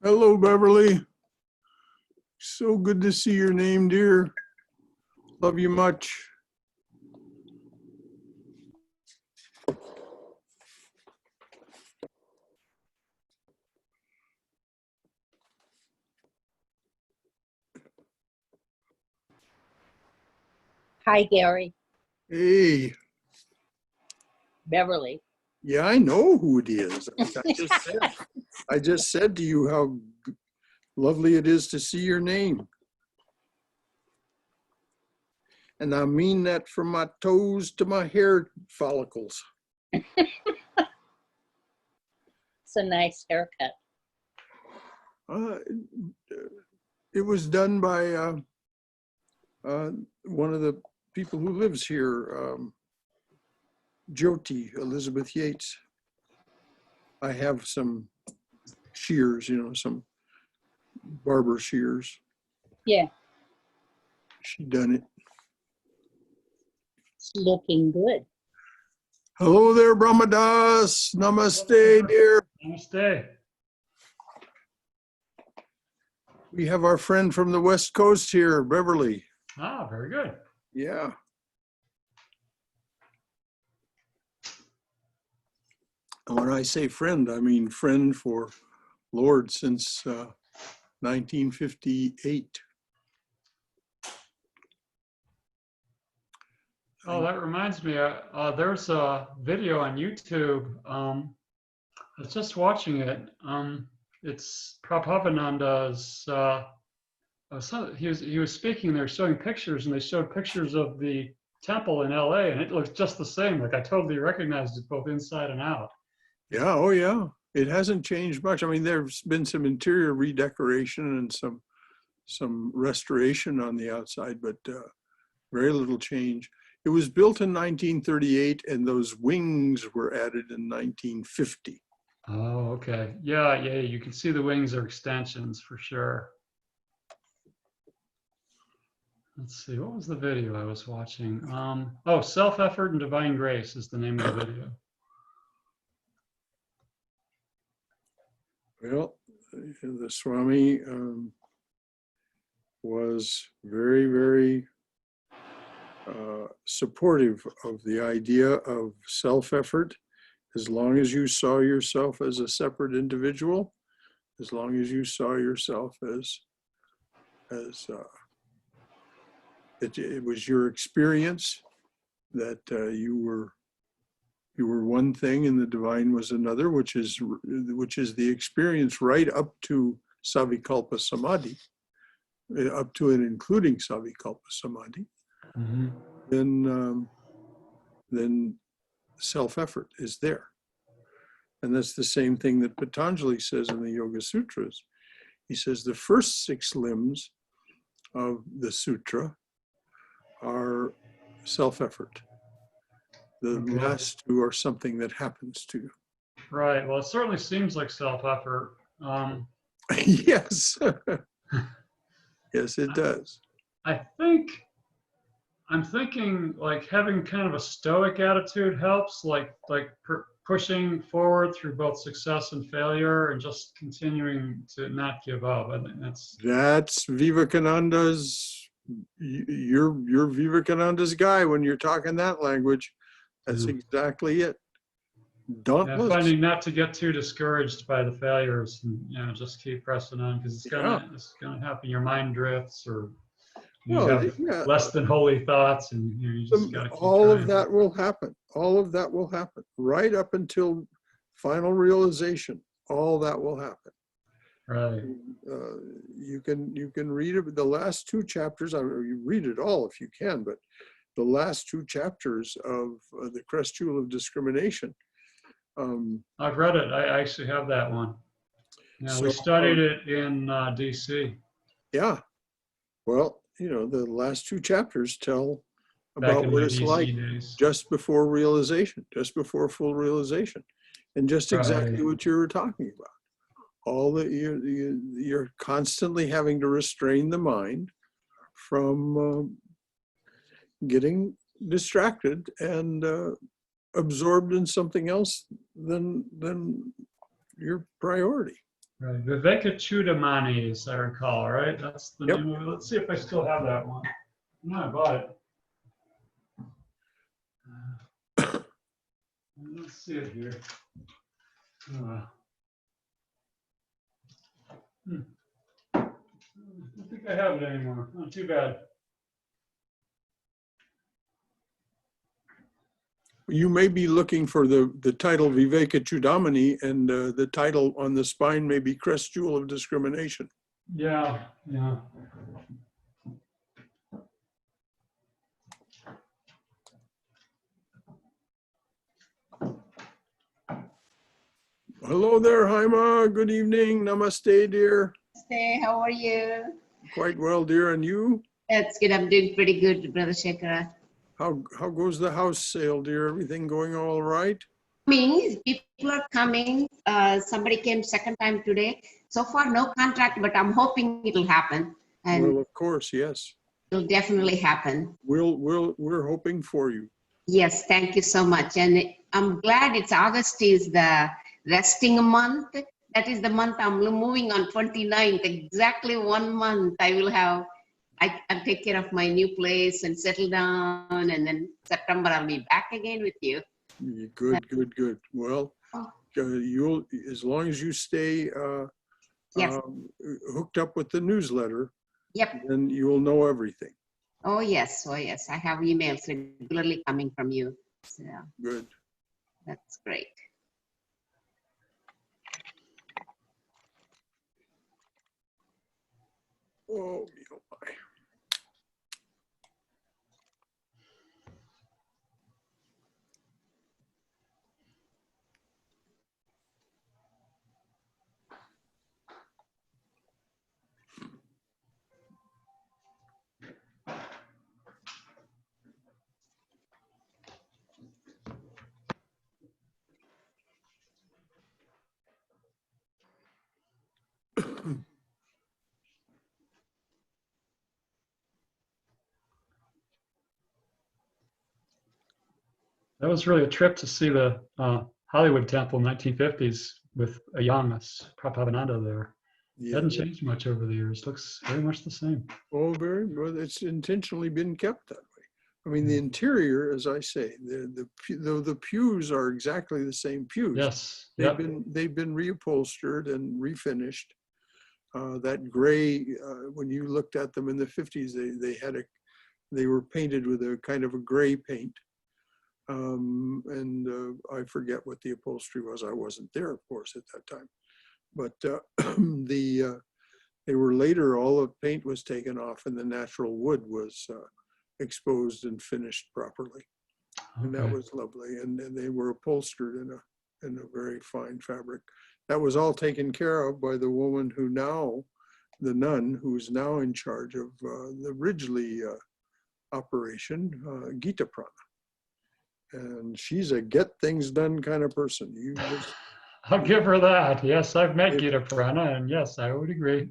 Hello, Beverly. So good to see your name, dear. Love you much. Hi, Gary. Hey. Beverly. Yeah, I know who it is. I just said to you how lovely it is to see your name. And I mean that from my toes to my hair follicles. It's a nice haircut. It was done by one of the people who lives here, Jyoti, Elizabeth Yates. I have some shears, you know, some barber shears. Yeah. She done it. It's looking good. Hello there, Brahmadas. Namaste, dear. Namaste. We have our friend from the West Coast here, Beverly. Ah, very good. Yeah. And when I say friend, I mean friend for Lord since 1958. Oh, that reminds me, there's a video on YouTube. I was just watching it. It's Prabhavananda's, he was speaking there, showing pictures, and they showed pictures of the temple in LA, and it looks just the same. Like I totally recognized it both inside and out. Yeah, oh yeah. It hasn't changed much. I mean, there's been some interior redecoration and some restoration on the outside, but very little change. It was built in 1938, and those wings were added in 1950. Oh, okay. Yeah, you can see the wings are extensions for sure. Let's see, what was the video I was watching? Oh, Self-Effort and Divine Grace is the name of the video. Well, the Swami was very, very supportive of the idea of self-effort. As long as you saw yourself as a separate individual, as long as you saw yourself as it was your experience that you were one thing and the divine was another, which is the experience right up to Savikalpa Samadhi, up to and including Savikalpa Samadhi. Mm-hmm. Then self-effort is there. And that's the same thing that Patanjali says in the Yoga Sutras. He says the first 6 limbs of the sutra are self-effort. The last 2 are something that happens to you. Right. Well, it certainly seems like self-effort. Yes. Yes, it does. I'm thinking like having kind of a stoic attitude helps, like pushing forward through both success and failure and just continuing to not give up. I think that's Vivekananda's, you're Vivekananda's guy when you're talking that language. That's exactly it. Dauntless. Yeah, finding not to get too discouraged by the failures, and just keep pressing on, because it's gonna happen. Your mind drifts, or you have less than holy thoughts, and you just gotta keep all trying. of that will happen. All of that will happen right up until final realization. All that will happen. Right. You can read it. The last 2 chapters. You read it all if you can, but the last 2 chapters of the Crest Jewel of Discrimination. I've read it. I actually have that one. Yeah, we studied it in DC. Yeah. Well, the last 2 chapters tell Back about in what my it's DC like days. just before realization, just before full realization, and just exactly what you were talking about. All that you're constantly having to restrain the mind from getting distracted and absorbed in something else than your priority. Right. Vivekachudamani, as I recall, right? That's the Yep. name of it. Let's see if I still have that one. No, I bought it. Let's see it here. I don't think I have it anymore. Not too bad. You may be looking for the title Vivekachudamani, and the title on the spine may be Crest Jewel of Discrimination. Yeah, yeah. Hello there, Haima. Good evening. Namaste, dear. Hey, how are you? Quite well, dear. And you? That's good. I'm doing pretty good, Brother Shankara. How goes the house sale, dear? Everything going all right? People are coming. Somebody came second time today. So far, no contract, but I'm hoping it'll happen, and Well, of course, yes. it'll definitely happen. We're hoping for you. Yes, thank you so much. And I'm glad it's August is the resting month. That is the month I'm moving on 29th. Exactly 1 month I will have. I'll take care of my new place and settle down, and then September I'll be back again with you. Good. Well, you'll, as long as you stay Yes. hooked up with the newsletter, Yep. then you will know everything. Oh yes. I have emails regularly coming from you. So Good. that's great. Oh, my. That was really a trip to see the Hollywood Temple in 1950s with a young Prabhavananda there. Yeah. Hasn't changed much over the years. Looks very much the same. Oh, very well. It's intentionally been kept that way. I mean, the interior, as I say, the pews are exactly the same pews. Yes. They've Yep. been reupholstered and refinished. That gray, when you looked at them in the 50s, they were painted with a kind of a gray paint. I forget what the upholstery was. I wasn't there, of course, at that time. But they were later, all the paint was taken off and the natural wood was exposed and finished properly. And that was lovely. And they were upholstered in a very fine fabric. That was all taken care of by the woman who now, the nun, who's now in charge of the Ridgely operation, Gita Prana. And she's a get things done kind of person. I'll give her that. Yes, I've met Gita Prana, and yes, I would agree.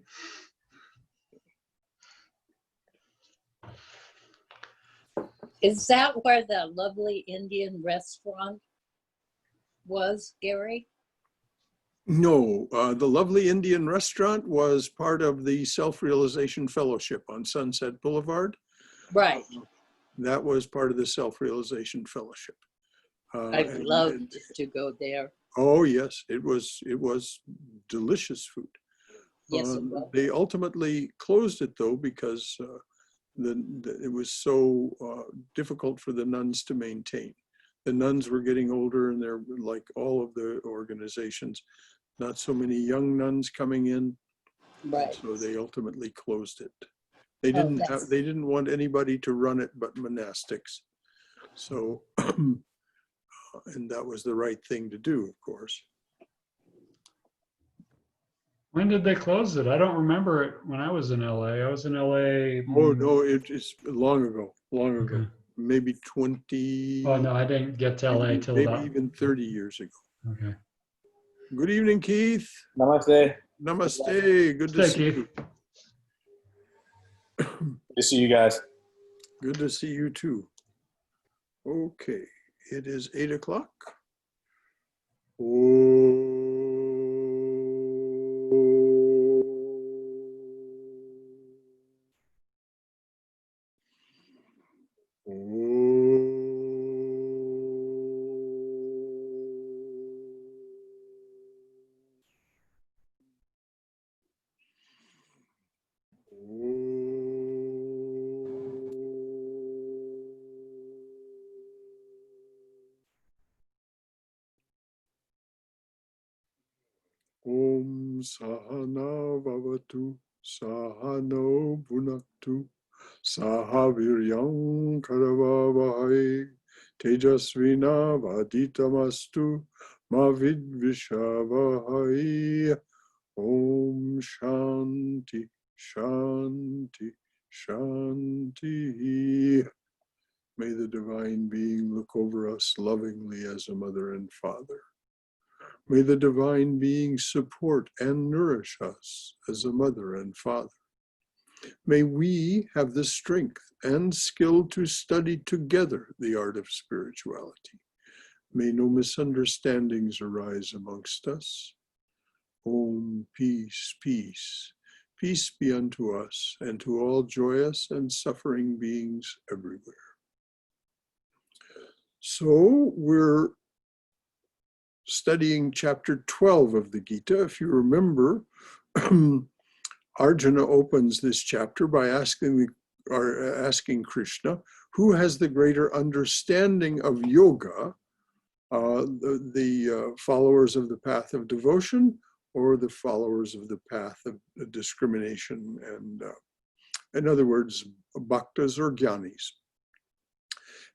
Is that where the lovely Indian restaurant was, Gary? No, the lovely Indian restaurant was part of the Self-Realization Fellowship on Sunset Boulevard. Right. That was part of the Self-Realization Fellowship. I'd love to go there. Oh yes, it was delicious food. Yes, it was. They ultimately closed it though because it was so difficult for the nuns to maintain. The nuns were getting older, and they're like all of the organizations, not so many young nuns coming in. Right. So they ultimately closed it. They didn't want anybody to run it but monastics. So, and that was the right thing to do, of course. When did they close it? I don't remember it when I was in LA. I was in LA. Oh no, it's long ago, Okay. maybe 20. Oh no, I didn't get to LA till maybe about. even 30 years ago. Okay. Good evening, Keith. Namaste. Namaste. Good to Hey, see Keith. you. Good to see you guys. Good to see you too. Okay, it is 8 o'clock. Oh. Sahana Vavatu Sahano Bhunaktu Sahaviryam Karavavahai Tejasvina Vaditamastu Mavidvishavahai. Om Shanti Shanti Shanti. May the Divine Being look over us lovingly as a mother and father. May the Divine Being support and nourish us as a mother and father. May we have the strength and skill to study together the art of spirituality. May no misunderstandings arise amongst us. Om, peace, peace. Peace be unto us and to all joyous and suffering beings everywhere. So we're studying chapter 12 of the Gita. If you remember, Arjuna opens this chapter by asking Krishna, who has the greater understanding of yoga, the followers of the path of devotion or the followers of the path of discrimination, and in other words, bhaktas or jnanis.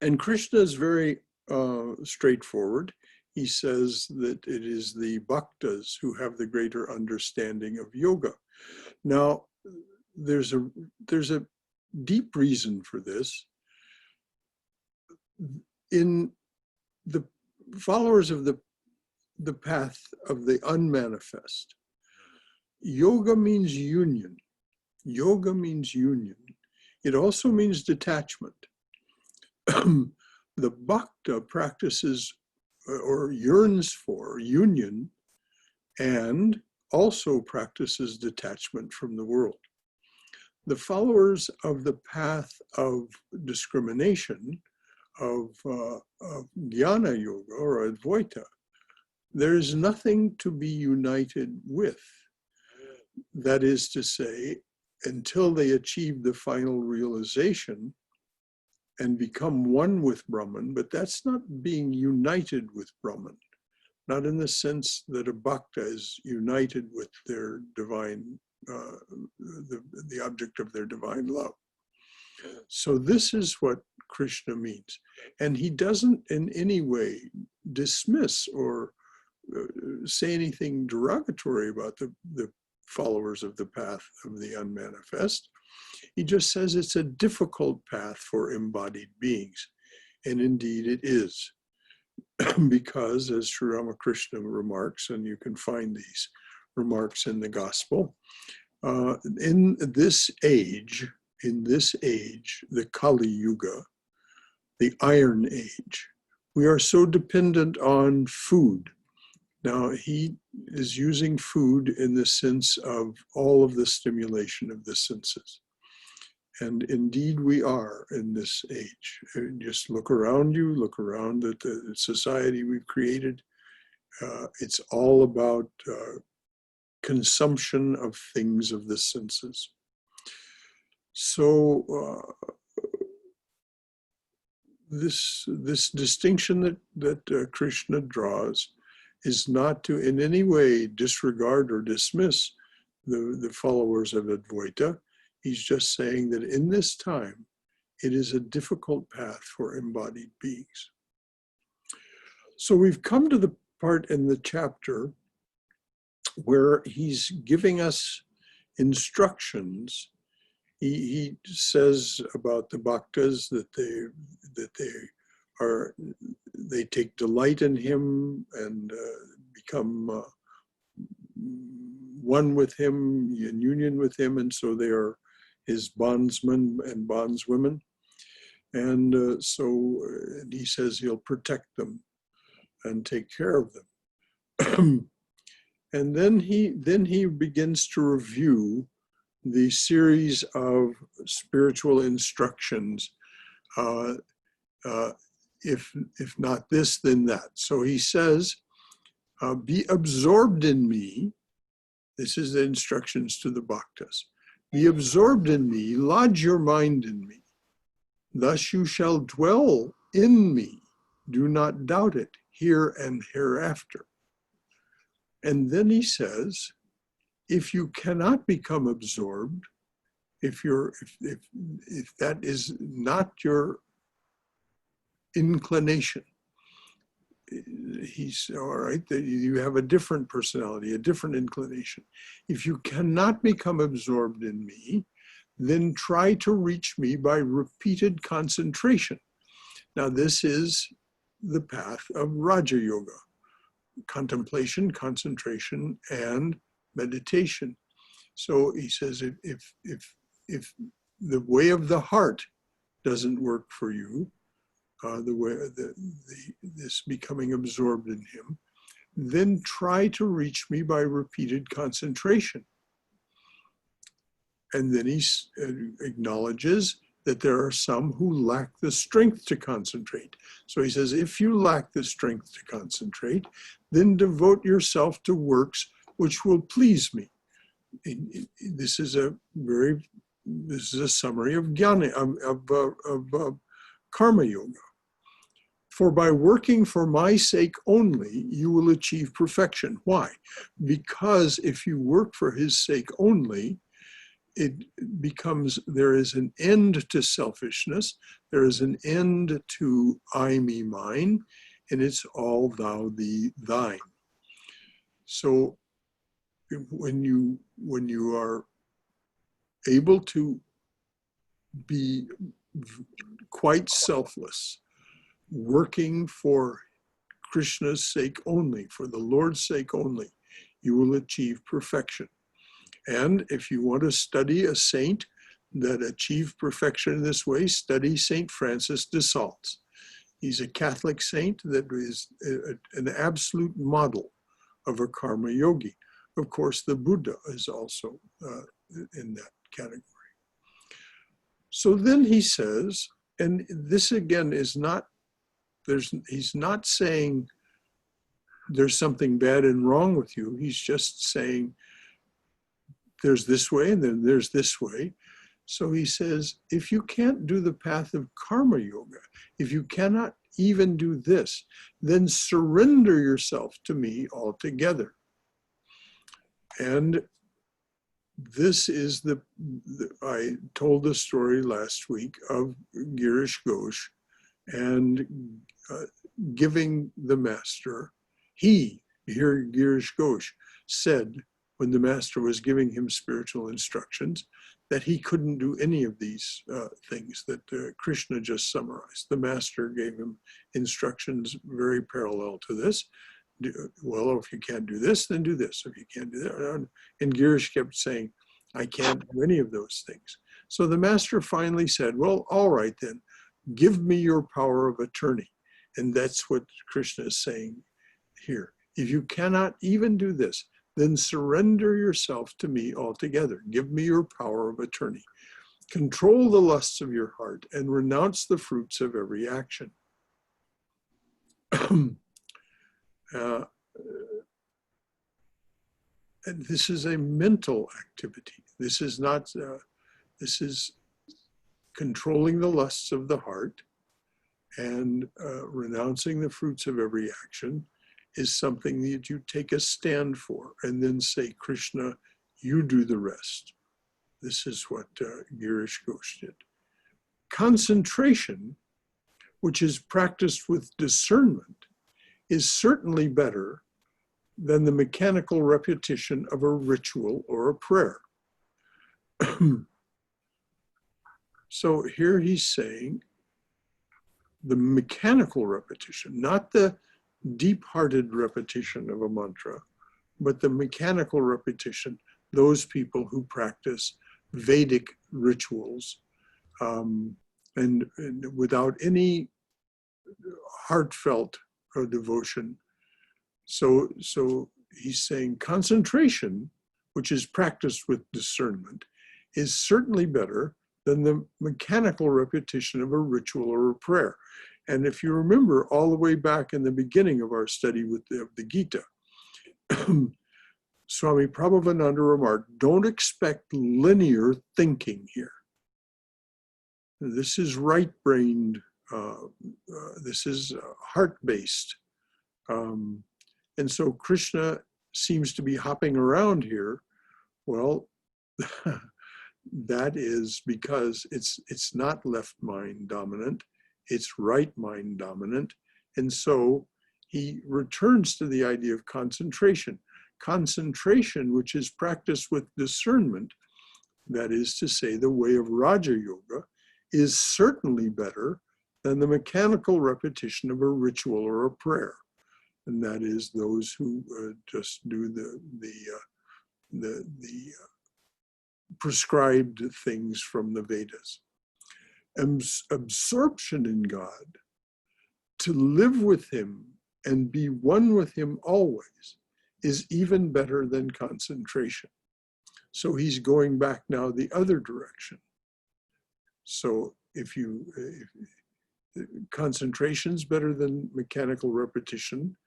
And Krishna is very straightforward. He says that it is the bhaktas who have the greater understanding of yoga. Now, there's a deep reason for this. In the followers of the path of the unmanifest, yoga means union. Yoga means union. It also means detachment. The bhakta practices or yearns for union and also practices detachment from the world. The followers of the path of discrimination, of Jnana Yoga or Advaita, there is nothing to be united with. That is to say, until they achieve the final realization and become one with Brahman, but that's not being united with Brahman, not in the sense that a bhakta is united with their divine, the object of their divine love. So this is what Krishna means. And he doesn't in any way dismiss or say anything derogatory about the followers of the path of the unmanifest. He just says it's a difficult path for embodied beings. And indeed it is. Because, as Sri Ramakrishna remarks, and you can find these remarks in the Gospel, in this age, the Kali Yuga, the Iron Age, we are so dependent on food. Now, he is using food in the sense of all of the stimulation of the senses. And indeed we are in this age. Just look around you, look around at the society we've created. It's all about consumption of things of the senses. So this distinction that Krishna draws is not to in any way disregard or dismiss the followers of Advaita. He's just saying that in this time, it is a difficult path for embodied beings. So we've come to the part in the chapter where he's giving us instructions. He says about the bhaktas that they take delight in him and become one with him, in union with him, and so they are his bondsmen and bondswomen. And so he says he'll protect them and take care of them. And then he begins to review the series of spiritual instructions. If not this, then that. So he says, be absorbed in me. This is the instructions to the bhaktas. Be absorbed in me, lodge your mind in me. Thus you shall dwell in me. Do not doubt it, here and hereafter. And then he says, if you cannot become absorbed, if that is not your inclination, he's all right, that you have a different personality, a different inclination. If you cannot become absorbed in me, then try to reach me by repeated concentration. Now, this is the path of Raja Yoga: contemplation, concentration, and meditation. So he says, if the way of the heart doesn't work for you, this becoming absorbed in him, then try to reach me by repeated concentration. And then he acknowledges that there are some who lack the strength to concentrate. So he says, if you lack the strength to concentrate, then devote yourself to works which will please me. This is a summary of Gyane, of Karma Yoga. For by working for my sake only, you will achieve perfection. Why? Because if you work for his sake only, it becomes, there is an end to selfishness, there is an end to I, me, mine, and it's all thou, thee, thine. So when you are able to be quite selfless, working for Krishna's sake only, for the Lord's sake only, you will achieve perfection. And if you want to study a saint that achieved perfection in this way, study Saint Francis de Sales. He's a Catholic saint that is an absolute model of a karma yogi. Of course, the Buddha is also in that category. So then he says, and this again is not, he's not saying there's something bad and wrong with you. He's just saying there's this way and then there's this way. So he says, if you can't do the path of karma yoga, if you cannot even do this, then surrender yourself to me altogether. And this is I told the story last week of Girish Ghosh and giving the master, here Girish Ghosh said when the master was giving him spiritual instructions that he couldn't do any of these things that Krishna just summarized. The master gave him instructions very parallel to this. Well, if you can't do this, then do this. If you can't do that. And Girish kept saying, I can't do any of those things. So the master finally said, well, all right then, give me your power of attorney. And that's what Krishna is saying here. If you cannot even do this, then surrender yourself to me altogether. Give me your power of attorney. Control the lusts of your heart and renounce the fruits of every action. And this is a mental activity. This is not, this is controlling the lusts of the heart, and renouncing the fruits of every action is something that you take a stand for and then say, Krishna, you do the rest. This is what Girish Ghosh did. Concentration, which is practiced with discernment, is certainly better than the mechanical repetition of a ritual or a prayer. So here he's saying the mechanical repetition, not the deep-hearted repetition of a mantra, but the mechanical repetition, those people who practice Vedic rituals and without any heartfelt devotion. So he's saying concentration, which is practiced with discernment, is certainly better than the mechanical repetition of a ritual or a prayer. And if you remember all the way back in the beginning of our study with the Gita, Swami Prabhavananda remarked, don't expect linear thinking here. This is right-brained, this is heart-based. And so Krishna seems to be hopping around here Well, that is because it's not left mind dominant, it's right mind dominant. And so he returns to the idea of concentration. Concentration, which is practiced with discernment, that is to say, the way of Raja Yoga, is certainly better than the mechanical repetition of a ritual or a prayer. And that is those who just do the prescribed things from the Vedas. Absorption in God, to live with him and be one with him always, is even better than concentration. So he's going back now the other direction. So if concentration's better than mechanical repetition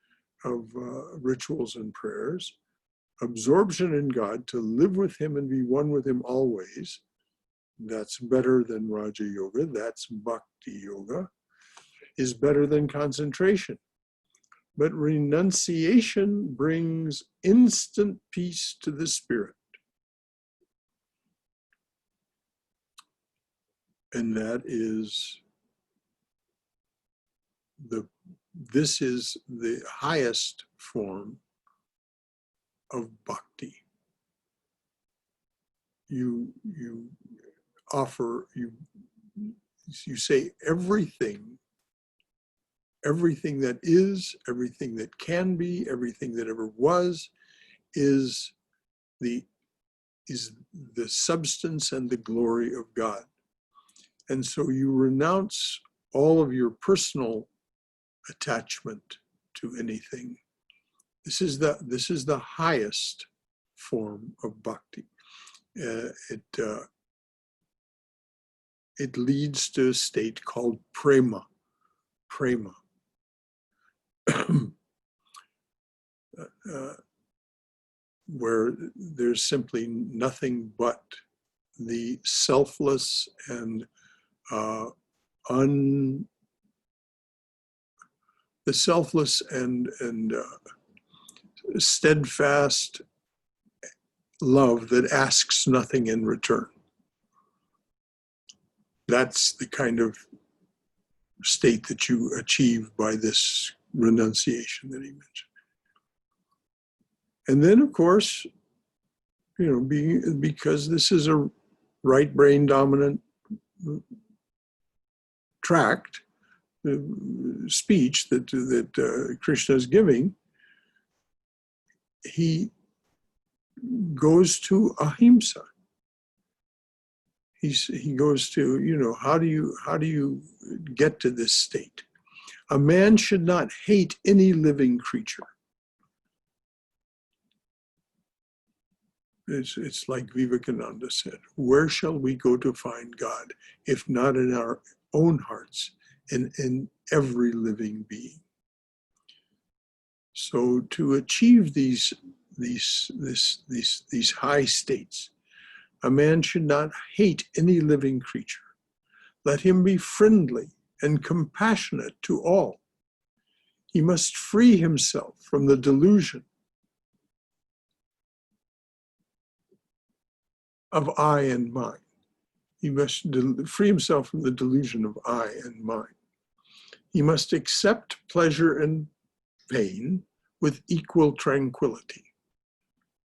of rituals and prayers, absorption in God, to live with him and be one with him always, that's better than Raja Yoga, that's Bhakti Yoga, is better than concentration. But renunciation brings instant peace to the spirit. And that is this is the highest form of bhakti. You offer, you say everything that is, everything that can be, everything that ever was, is the substance and the glory of God. And so you renounce all of your personal attachment to anything. This is the highest form of bhakti. It leads to a state called prema. Where there's simply nothing but the selfless and steadfast love that asks nothing in return. That's the kind of state that you achieve by this renunciation that he mentioned. And then, of course, because this is a right brain dominant tract, speech that Krishna is giving, he goes to ahimsa. He goes to, how do you get to this state? A man should not hate any living creature. It's like Vivekananda said, where shall we go to find God if not in our own hearts and in every living being? So to achieve these high states, a man should not hate any living creature. Let him be friendly and compassionate to all. He must free himself from the delusion of I and mine. He must free himself from the delusion of I and mine. He must accept pleasure and pain with equal tranquility.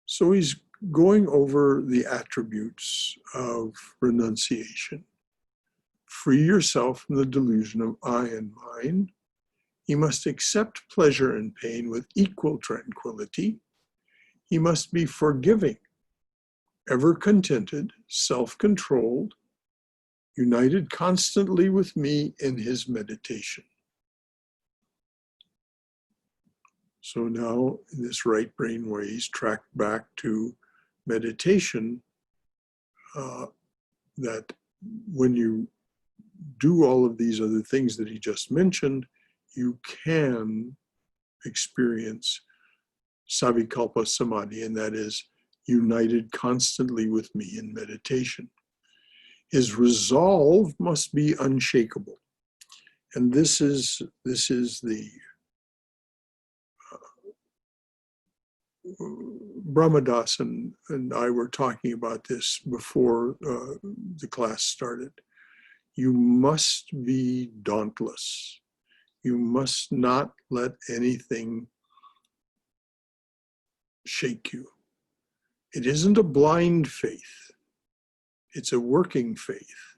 So he's going over the attributes of renunciation. Free yourself from the delusion of I and mine. He must accept pleasure and pain with equal tranquility. He must be forgiving, ever contented, self-controlled, united constantly with me in his meditation. So now, in this right brain way, he's tracked back to meditation, that when you do all of these other things that he just mentioned, you can experience savikalpa samadhi, and that is united constantly with me in meditation. His resolve must be unshakable. And this is the Brahmadas and I were talking about this before the class started. You must be dauntless. You must not let anything shake you. It isn't a blind faith. It's a working faith.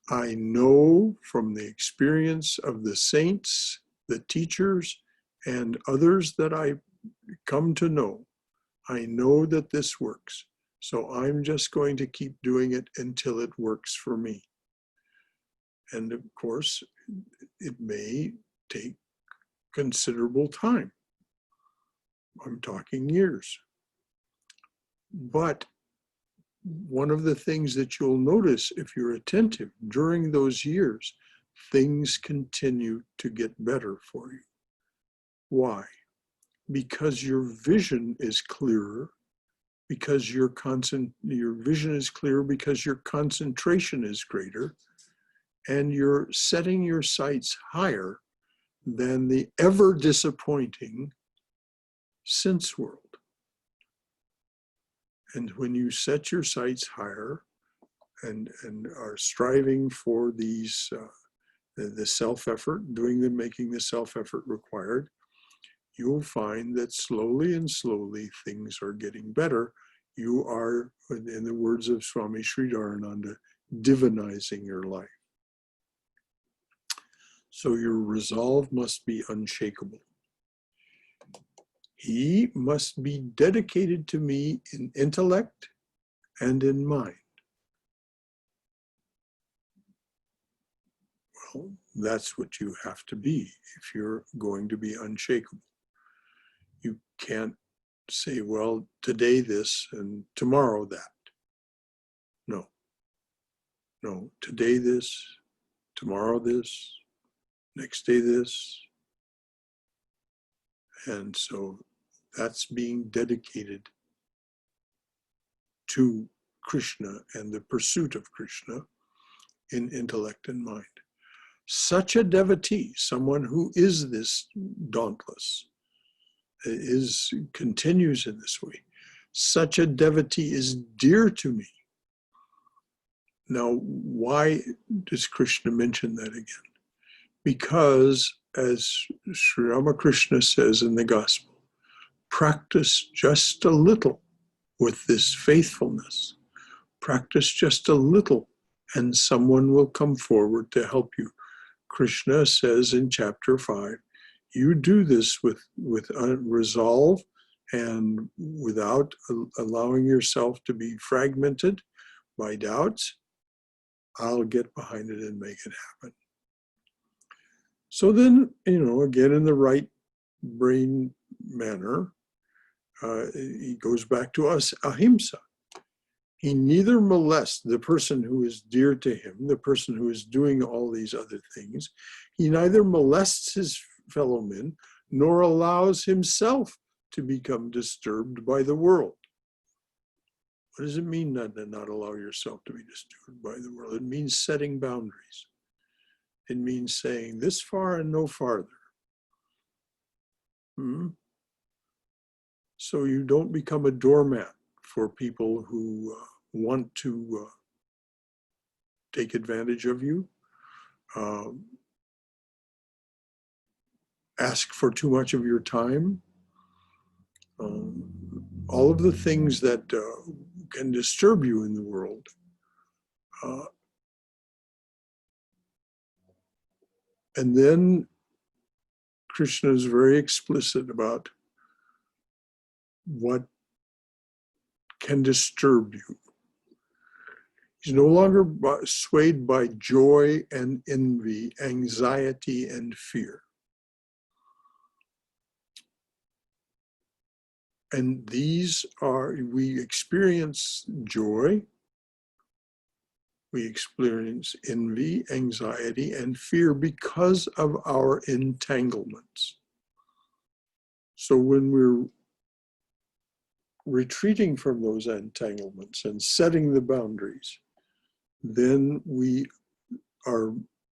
I know from the experience of the saints, the teachers, and others that I come to know, I know that this works. So I'm just going to keep doing it until it works for me. And of course, it may take considerable time. I'm talking years. But one of the things that you'll notice if you're attentive during those years, things continue to get better for you. Why? Because your vision is clearer, because your vision is clearer, because your concentration is greater, and you're setting your sights higher than the ever disappointing sense world. And when you set your sights higher and are striving for these, the self-effort, making the self-effort required, you'll find that slowly and slowly things are getting better. You are, in the words of Swami Sridharananda, divinizing your life. So your resolve must be unshakable. He must be dedicated to me in intellect and in mind. Well, that's what you have to be if you're going to be unshakable. You can't say, well, today this and tomorrow that. No. No, today this, tomorrow this, next day this. And so that's being dedicated to Krishna and the pursuit of Krishna in intellect and mind. Such a devotee, someone who is this dauntless, continues in this way, such a devotee is dear to me. Now, why does Krishna mention that again? Because, as Sri Ramakrishna says in the Gospel, practice just a little with this faithfulness. Practice just a little, and someone will come forward to help you. Krishna says in chapter 5, you do this with resolve and without allowing yourself to be fragmented by doubts, I'll get behind it and make it happen. So then, again, in the right brain manner, he goes back to us, ahimsa. He neither molests the person who is dear to him, the person who is doing all these other things. He neither molests his fellow men, nor allows himself to become disturbed by the world. What does it mean not allow yourself to be disturbed by the world? It means setting boundaries. It means saying this far and no farther. So you don't become a doormat for people who want to take advantage of you, ask for too much of your time, all of the things that can disturb you in the world. And then Krishna is very explicit about what can disturb you. He's no longer swayed by joy and envy, anxiety and fear. And these are, we experience joy, we experience envy, anxiety, and fear because of our entanglements. So when we're retreating from those entanglements and setting the boundaries, then we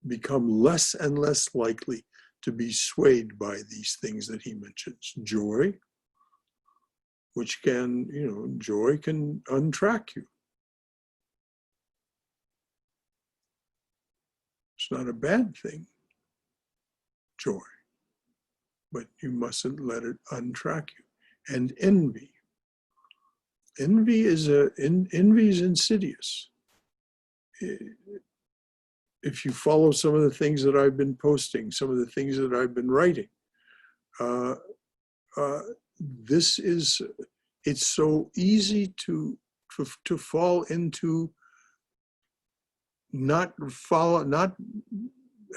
become less and less likely to be swayed by these things that he mentions: joy, which can, you know, joy can untrack you. It's not a bad thing, joy, but you mustn't let it untrack you. And envy. Envy is insidious. If you follow some of the things that I've been posting, some of the things that I've been writing, it's so easy to fall into not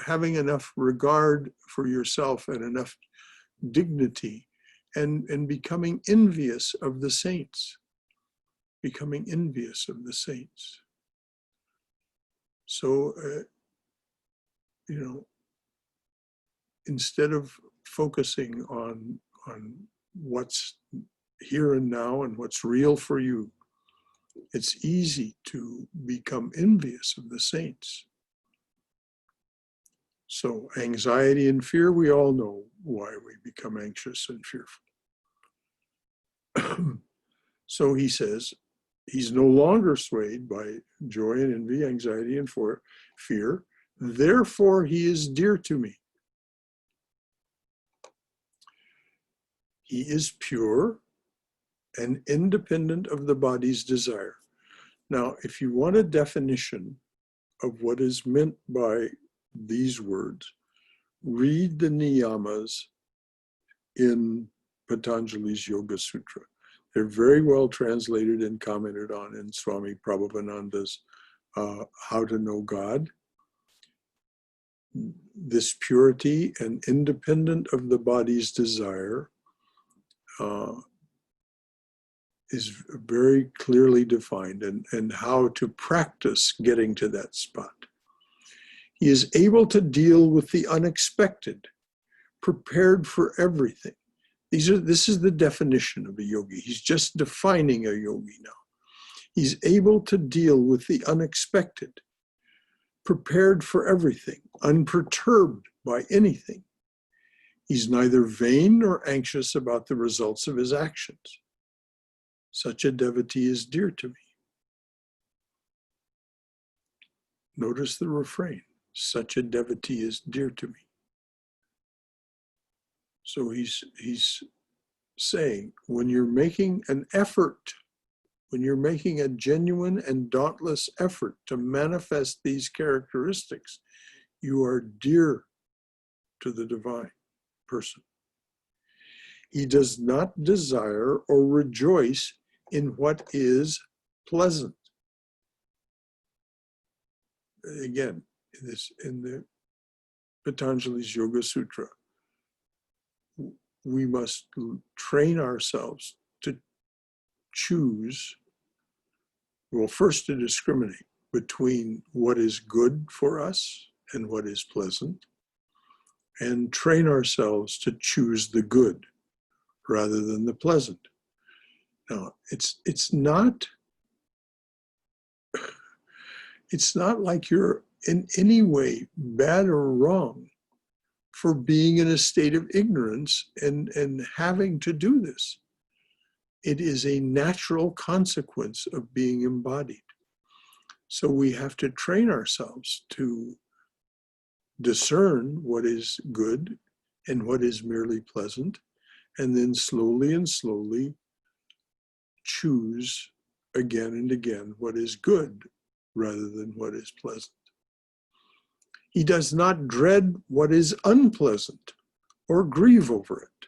having enough regard for yourself and enough dignity, and becoming envious of the saints. Becoming envious of the saints. So, you know, instead of focusing on what's here and now and what's real for you, it's easy to become envious of the saints. So anxiety and fear, we all know why we become anxious and fearful. So he says, he's no longer swayed by joy and envy, anxiety and fear. Therefore, he is dear to me. He is pure and independent of the body's desire. Now, if you want a definition of what is meant by these words, read the niyamas in Patanjali's Yoga Sutra. They're very well translated and commented on in Swami Prabhavananda's How to Know God. This purity and independent of the body's desire is very clearly defined, and how to practice getting to that spot. He is able to deal with the unexpected, prepared for everything. This is the definition of a yogi. He's just defining a yogi now. He's able to deal with the unexpected, prepared for everything, unperturbed by anything. He's neither vain nor anxious about the results of his actions. Such a devotee is dear to me. Notice the refrain. Such a devotee is dear to me. So he's saying, when you're making an effort, when you're making a genuine and dauntless effort to manifest these characteristics, you are dear to the divine person. He does not desire or rejoice in what is pleasant. Again, in the Patanjali's Yoga Sutra, we must train ourselves to choose, well, first to discriminate between what is good for us and what is pleasant, and train ourselves to choose the good rather than the pleasant. Now, it's not like you're in any way bad or wrong for being in a state of ignorance and having to do this. It is a natural consequence of being embodied. So we have to train ourselves to discern what is good and what is merely pleasant, and then slowly and slowly choose again and again what is good rather than what is pleasant. He does not dread what is unpleasant or grieve over it.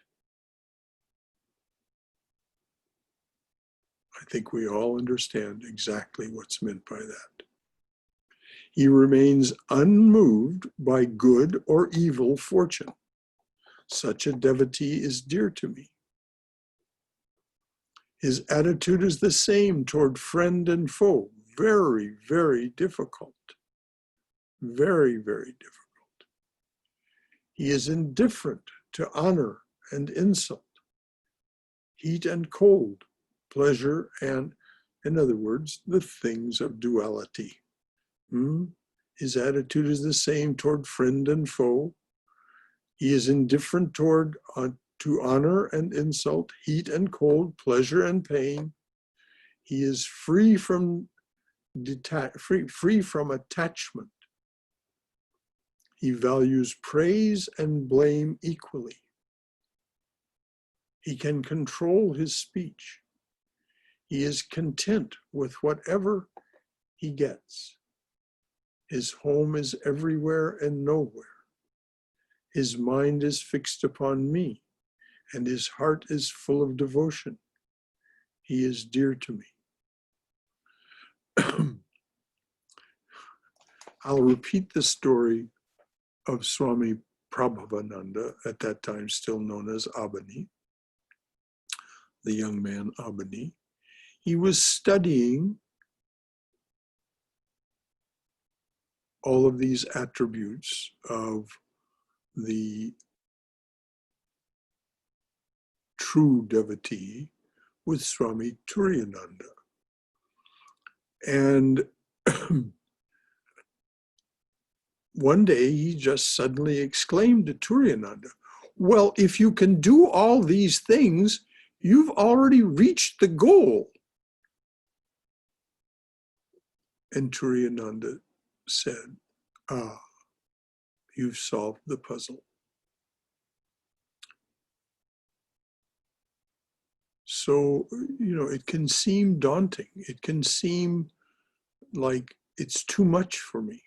I think we all understand exactly what's meant by that. He remains unmoved by good or evil fortune. Such a devotee is dear to me. His attitude is the same toward friend and foe. Very, very difficult. Very, very difficult. He is indifferent to honor and insult, heat and cold, pleasure and, in other words, the things of duality. His attitude is the same toward friend and foe. He is indifferent toward to honor and insult, heat and cold, pleasure and pain. He is free from free from attachment. He values praise and blame equally. He can control his speech. He is content with whatever he gets. His home is everywhere and nowhere. His mind is fixed upon me, and his heart is full of devotion. He is dear to me. I'll repeat the story of Swami Prabhavananda, at that time still known as Abani, the young man Abani. He was studying all of these attributes of the true devotee with Swami Turiyananda. And one day he just suddenly exclaimed to Turiyananda, well, if you can do all these things, you've already reached the goal. And Turiyananda said, ah, you've solved the puzzle. So, it can seem daunting. It can seem like it's too much for me.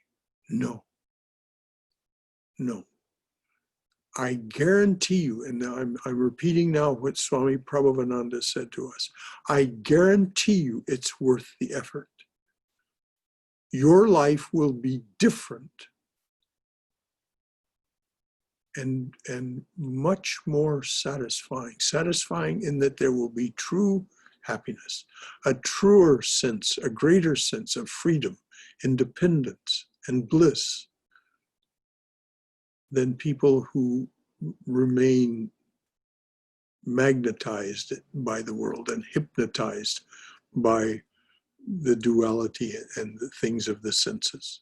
No. I guarantee you, and I'm repeating now what Swami Prabhavananda said to us, I guarantee you it's worth the effort. Your life will be different and much more satisfying in that there will be true happiness, a truer sense, a greater sense of freedom, independence, and bliss than people who remain magnetized by the world and hypnotized by the duality and the things of the senses.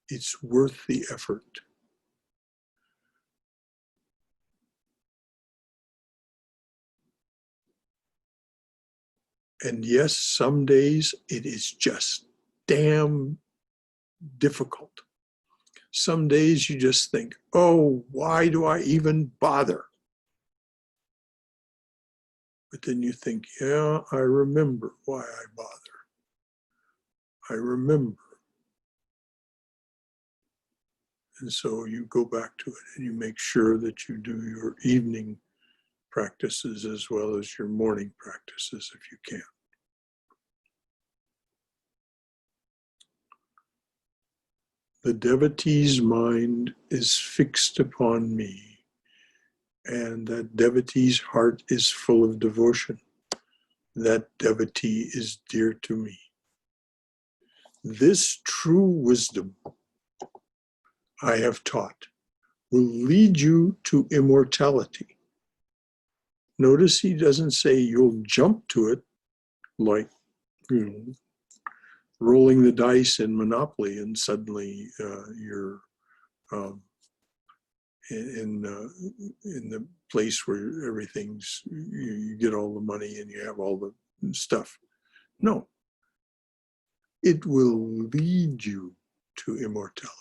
It's worth the effort. And yes, some days it is just damn difficult. Some days you just think, oh, why do I even bother? But then you think, yeah, I remember why I bother. I remember. And so you go back to it and you make sure that you do your evening practices as well as your morning practices if you can. The devotee's mind is fixed upon me, and that devotee's heart is full of devotion. That devotee is dear to me. This true wisdom I have taught will lead you to immortality. Notice he doesn't say you'll jump to it like, rolling the dice in Monopoly and suddenly you're in the place where everything's, you get all the money and you have all the stuff. No. It will lead you to immortality.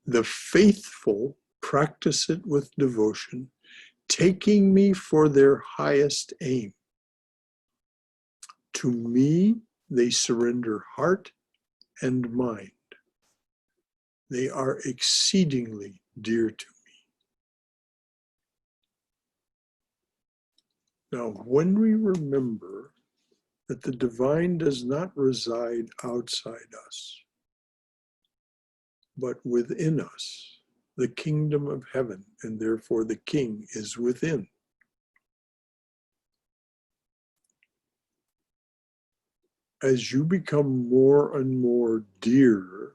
The faithful practice it with devotion, taking me for their highest aim. To me, they surrender heart and mind. They are exceedingly dear to me. Now, when we remember that the divine does not reside outside us, but within us, the kingdom of heaven, and therefore the king is within. As you become more and more dear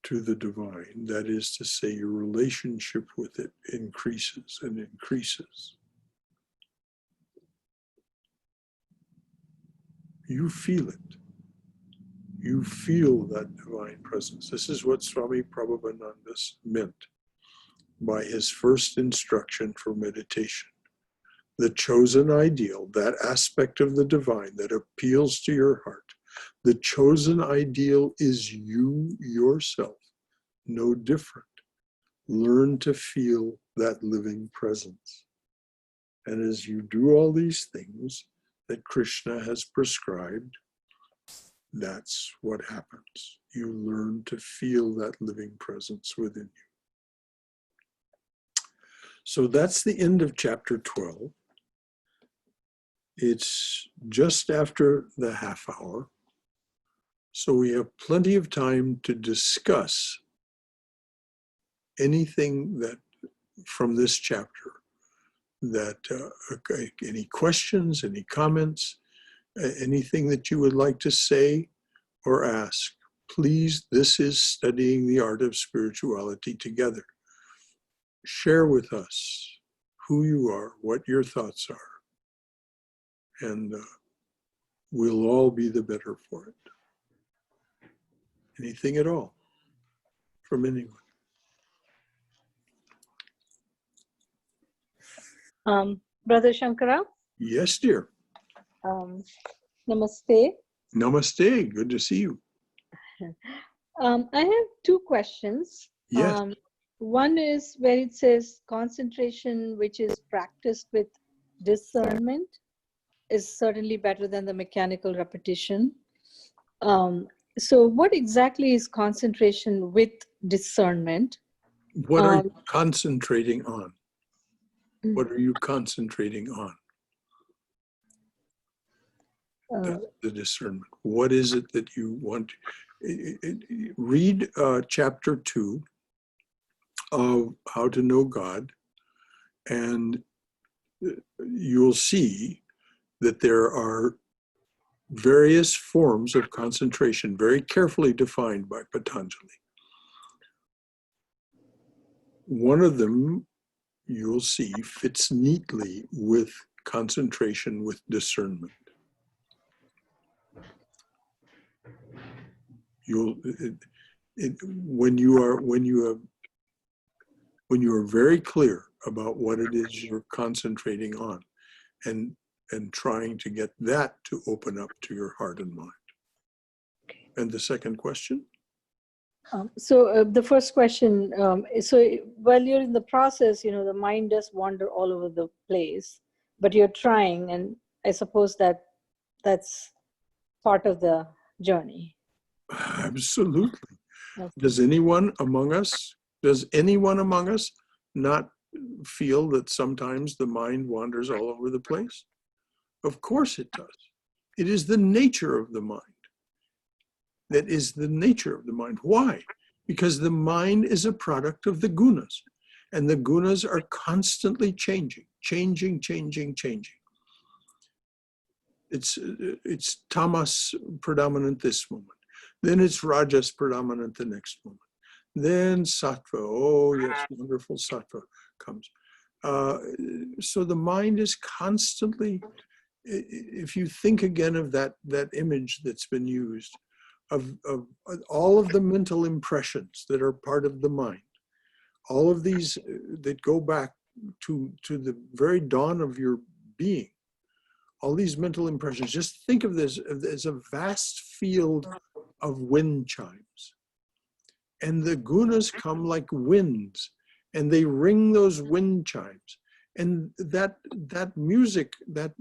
to the divine, that is to say, your relationship with it increases and increases. You feel it. you feel that divine presence. This is what Swami Prabhavananda meant by his first instruction for meditation. The chosen ideal, that aspect of the divine that appeals to your heart, the chosen ideal is you yourself, no different. Learn to feel that living presence. And as you do all these things that Krishna has prescribed, that's what happens. You learn to feel that living presence within you. So that's the end of chapter 12. It's just after the half hour. So we have plenty of time to discuss anything that from this chapter, that any questions, any comments, anything that you would like to say or ask. Please, this is Studying the Art of Spirituality Together. Share with us who you are, what your thoughts are, and we'll all be the better for it. Anything at all from anyone? Brother Shankara, Yes, dear. namaste. Namaste. Good to see you. I have two questions. Yes. One is where it says concentration, which is practiced with discernment, is certainly better than the mechanical repetition. So what exactly is concentration with discernment? What are you concentrating on? What are you concentrating on? The discernment. What is it that you want? Read chapter 2 of How to Know God, and you'll see that there are various forms of concentration, very carefully defined by Patanjali. One of them, you'll see, fits neatly with concentration with discernment. When you are very clear about what it is you're concentrating on, and trying to get that to open up to your heart and mind. And the second question? So the first question, so while you're in the process, the mind does wander all over the place, but you're trying, and I suppose that's part of the journey. Absolutely. Okay. Does anyone among us not feel that sometimes the mind wanders all over the place? Of course it does. It is the nature of the mind. That is the nature of the mind. Why? Because the mind is a product of the gunas. And the gunas are constantly changing. It's tamas predominant this moment. Then it's rajas predominant the next moment. Then sattva, oh yes, wonderful sattva comes. So the mind is constantly, if you think again of that image that's been used, of all of the mental impressions that are part of the mind, all of these that go back to the very dawn of your being, all these mental impressions, just think of this as a vast field of wind chimes. And the gunas come like winds, and they ring those wind chimes. And that music, that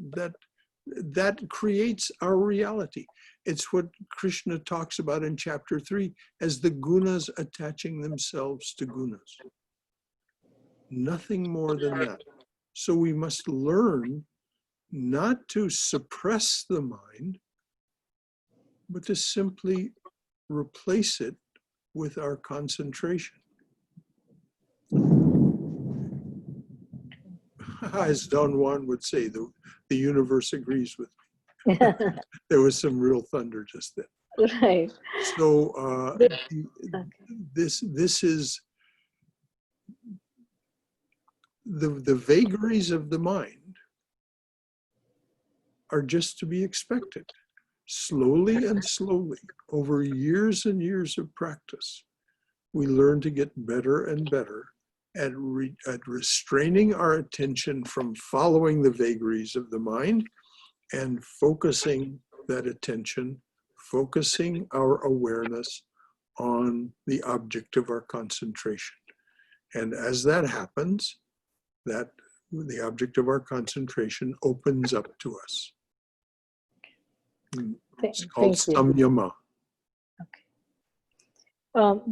creates our reality. It's what Krishna talks about in chapter 3 as the gunas attaching themselves to gunas. Nothing more than that. So we must learn not to suppress the mind, but to simply replace it with our concentration. As Don Juan would say, the universe agrees with me. There was some real thunder just then. Right. So this is the vagaries of the mind are just to be expected. slowly and slowly, over years and years of practice, we learn to get better and better at restraining our attention from following the vagaries of the mind and focusing that attention, focusing our awareness on the object of our concentration. And as that happens, that the object of our concentration opens up to us. It's called Thank you. samyama.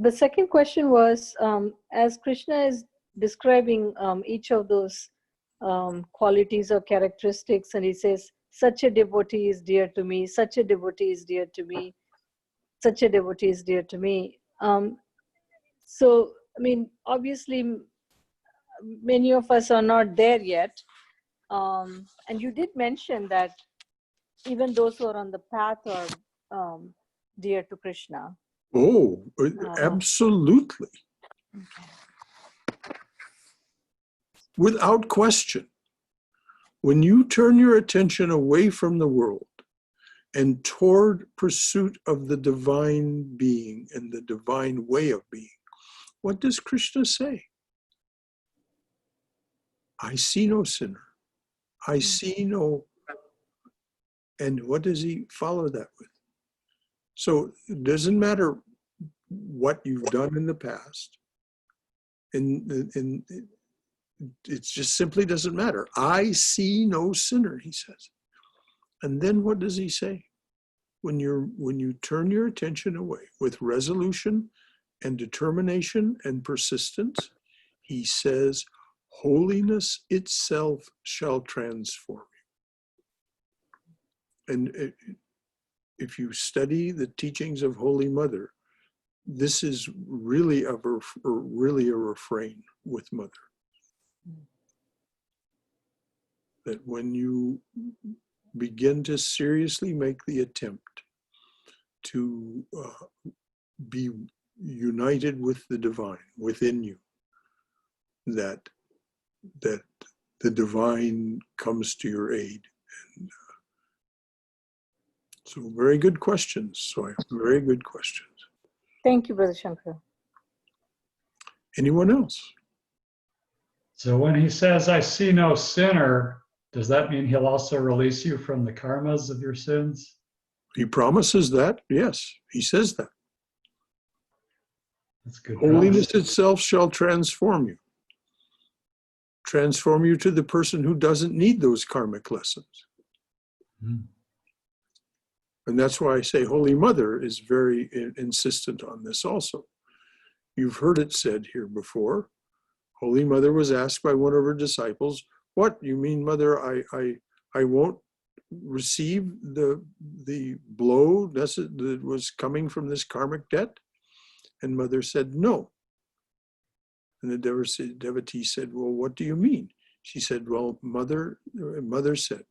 The second question was, as Krishna is describing each of those qualities or characteristics, and he says, such a devotee is dear to me, such a devotee is dear to me, such a devotee is dear to me. So, I mean, obviously, many of us are not there yet. And you did mention that even those who are on the path are dear to Krishna. Oh, absolutely. Without question. When you turn your attention away from the world and toward pursuit of the divine being and the divine way of being, what does Krishna say? I see no sinner. I see no. And what does he follow that with? So it doesn't matter what you've done in the past. It just simply doesn't matter. I see no sinner, he says. And then what does he say? When you turn your attention away with resolution and determination and persistence, he says, holiness itself shall transform you. And if you study the teachings of Holy Mother, this is really a refrain with Mother. That when you begin to seriously make the attempt to be united with the divine within you, that the divine comes to your aid. And so very good questions. So very good questions. Thank you, Brother Shankara. Anyone else? So when he says, I see no sinner, does that mean he'll also release you from the karmas of your sins? He promises that. Yes, he says that. That's good. Holiness Promise. itself shall transform you. Transform you to the person who doesn't need those karmic lessons. Mm. And that's why I say Holy Mother is very insistent on this also. You've heard it said here before. Holy Mother was asked by one of her disciples, what, you mean, Mother, I won't receive the blow that was coming from this karmic debt? And Mother said, no. And the devotee said, well, what do you mean? She said, well, Mother said,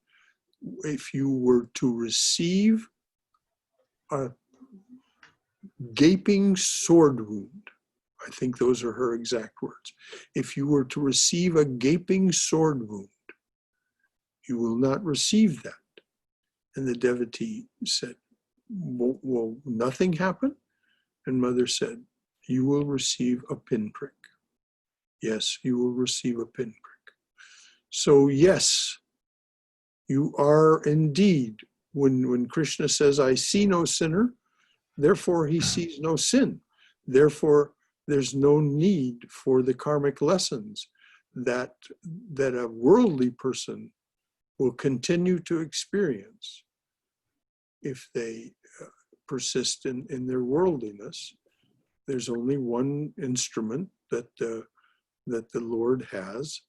if you were to receive a gaping sword wound, I think those are her exact words. If you were to receive a gaping sword wound, you will not receive that. And the devotee said, well, nothing happened? And Mother said, you will receive a pinprick. Yes, you will receive a pinprick. So yes, you are indeed, when Krishna says, I see no sinner, therefore he sees no sin. Therefore, there's no need for the karmic lessons that a worldly person will continue to experience if they persist in their worldliness. There's only one instrument that the Lord has,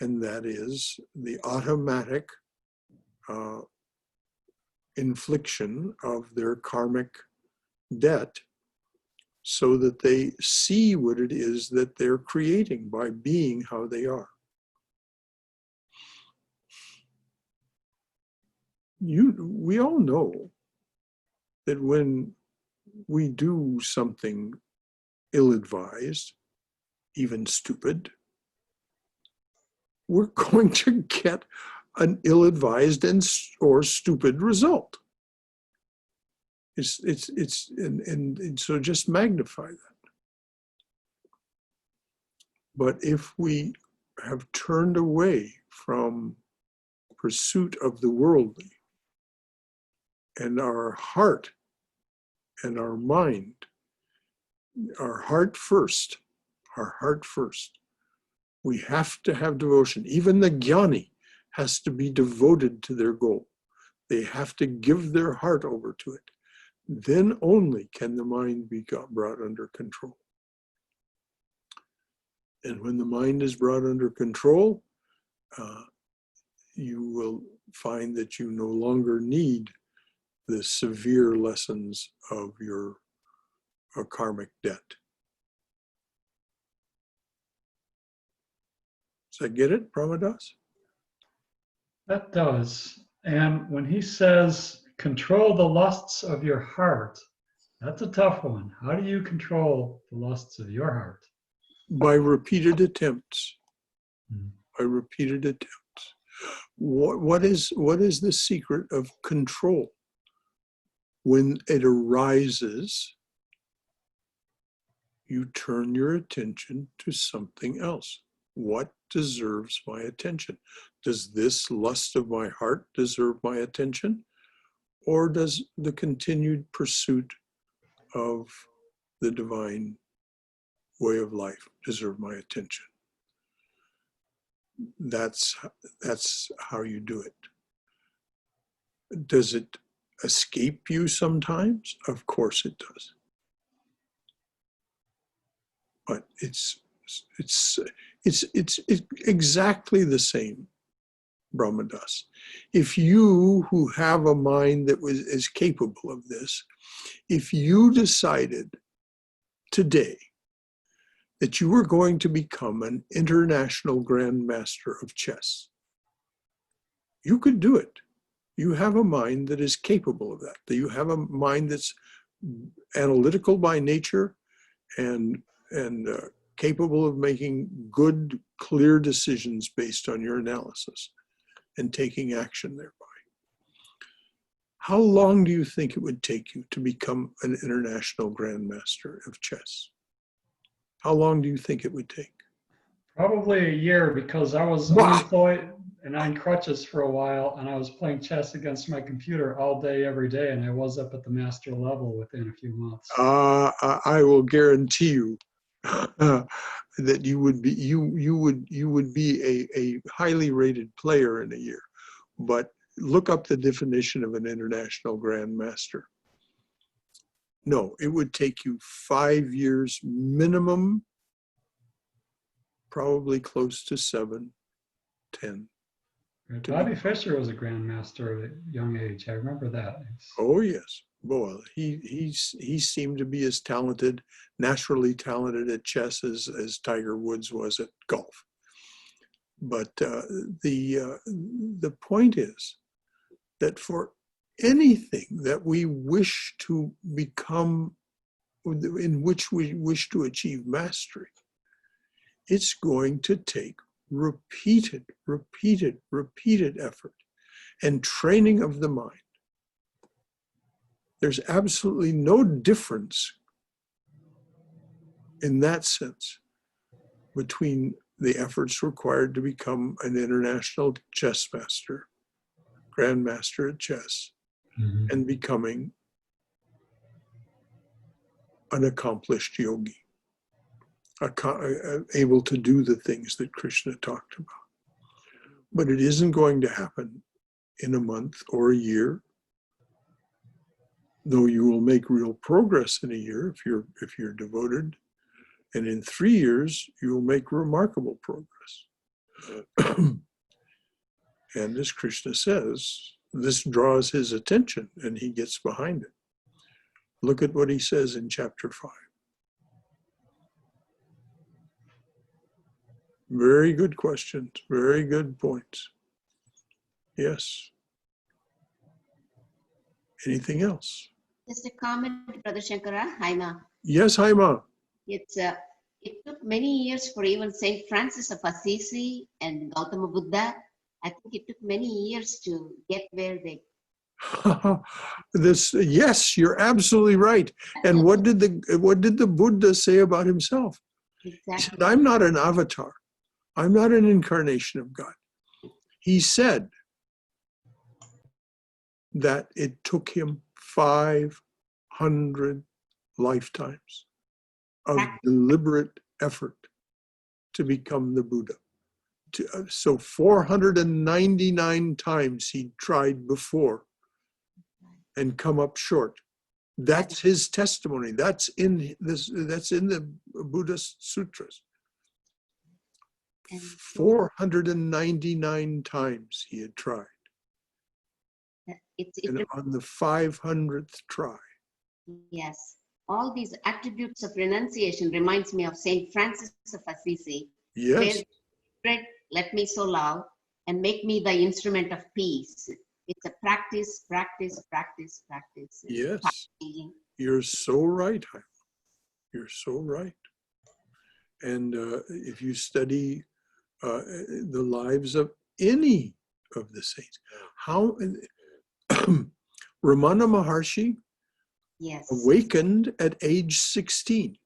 and that is the automatic infliction of their karmic debt, so that they see what it is that they're creating by being how they are. We all know that when we do something ill-advised, even stupid, we're going to get an ill-advised or stupid result. And so just magnify that. But if we have turned away from pursuit of the worldly, and our heart and our mind, our heart first, we have to have devotion. Even the Gyane has to be devoted to their goal. They have to give their heart over to it. Then only can the mind be brought under control. And when the mind is brought under control, you will find that you no longer need the severe lessons of your karmic debt. Does that get it, Brahmadas? That does. And when he says, control the lusts of your heart, that's a tough one. How do you control the lusts of your heart? By repeated attempts. By repeated attempts. What is the secret of control? When it arises, you turn your attention to something else. What deserves my attention? Does this lust of my heart deserve my attention? Or does the continued pursuit of the divine way of life deserve my attention? That's how you do it. Does it escape you sometimes? Of course it does. But it's exactly the same, Brahmadas. If you, who have a mind that is capable of this, if you decided today that you were going to become an international grandmaster of chess, you could do it. You have a mind that is capable of that. You have a mind that's analytical by nature and capable of making good, clear decisions based on your analysis and taking action thereby. How long do you think it would take you to become an international grandmaster of chess? How long do you think it would take? Probably a year, because I was unemployed and on crutches for a while, and I was playing chess against my computer all day, every day, and I was up at the master level within a few months. I will guarantee you that you would be a highly rated player in a year. But look up the definition of an international grandmaster. No, it would take you 5 years minimum, probably close to 7, 10. Bobby Fischer was a grandmaster at a young age. I remember that. Oh yes, well, he seemed to be as talented, naturally talented at chess as Tiger Woods was at golf. But the point is that for anything that we wish to become, in which we wish to achieve mastery, it's going to take repeated effort and training of the mind. There's absolutely no difference in that sense between the efforts required to become an international chess master, grandmaster at chess, and becoming an accomplished yogi, able to do the things that Krishna talked about. But it isn't going to happen in a month or a year, though you will make real progress in a year if you're devoted. And in 3 years, you will make remarkable progress. And as Krishna says, this draws his attention and he gets behind it. Look at what he says in chapter 5. Very good questions, very good points. Yes. Anything else? Just a comment, Brother Shankara. Hi, Ma. Yes, Haima. It took many years for even Saint Francis of Assisi and Gautama Buddha. I think it took many years to get where they Yes, you're absolutely right. And what did the Buddha say about himself? He said, Exactly. I'm not an avatar. I'm not an incarnation of God. He said that it took him 500 lifetimes of deliberate effort to become the Buddha. So 499 times he tried before and come up short. That's his testimony. That's in the Buddhist sutras. And 499 times he had tried. And on the 500th try. Yes. All these attributes of renunciation reminds me of Saint Francis of Assisi. Yes. Spirit, let me so love and make me the instrument of peace. It's a practice, practice, practice, practice. Yes. You're so right, Heima. You're so right. And if you study the lives of any of the saints, how Ramana Maharshi awakened at age 16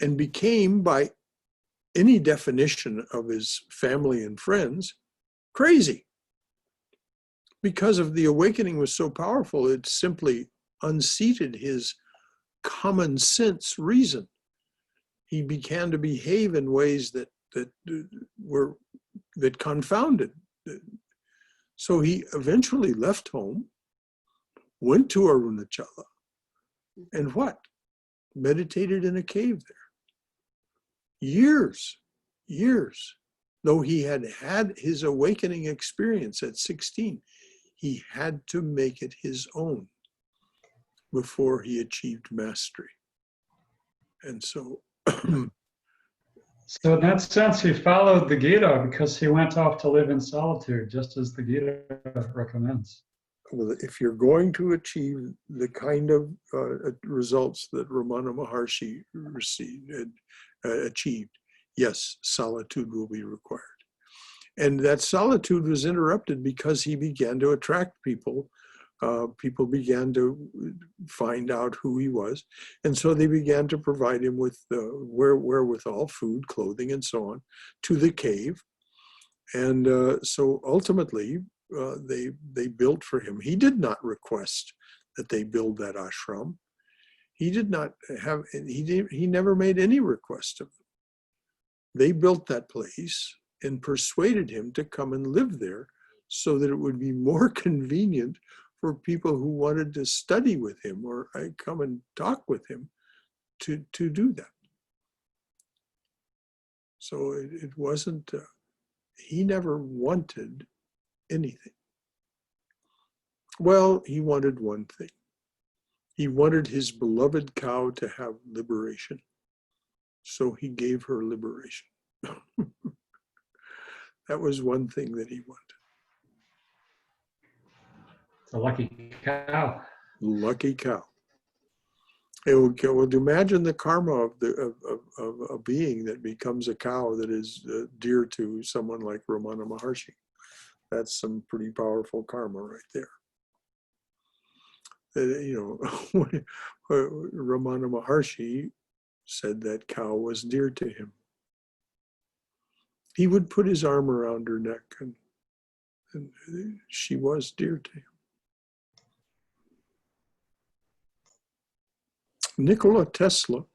and became, by any definition of his family and friends, crazy. Because of the awakening was so powerful, it simply unseated his common sense reason. He began to behave in ways that confounded. So he eventually left home, went to Arunachala, and what? Meditated in a cave there. Years. Though he had his awakening experience at 16, he had to make it his own before he achieved mastery. And so So in that sense, he followed the Gita because he went off to live in solitude, just as the Gita recommends. well, if you're going to achieve the kind of results that Ramana Maharshi achieved, yes, solitude will be required. And that solitude was interrupted because he began to attract people. People began to find out who he was. And so they began to provide him with wherewithal, food, clothing, and so on, to the cave. And so ultimately, they built for him. He did not request that they build that ashram. He did not have, he never made any request of them. They built that place and persuaded him to come and live there so that it would be more convenient for people who wanted to study with him or come and talk with him to do that. So it wasn't, he never wanted anything. Well, he wanted one thing. He wanted his beloved cow to have liberation. So he gave her liberation. That was one thing that he wanted. It's a lucky cow. Lucky cow. Well, imagine the karma of a being that becomes a cow that is dear to someone like Ramana Maharshi. That's some pretty powerful karma right there. Ramana Maharshi said that cow was dear to him. He would put his arm around her neck, and she was dear to him. Nikola Tesla,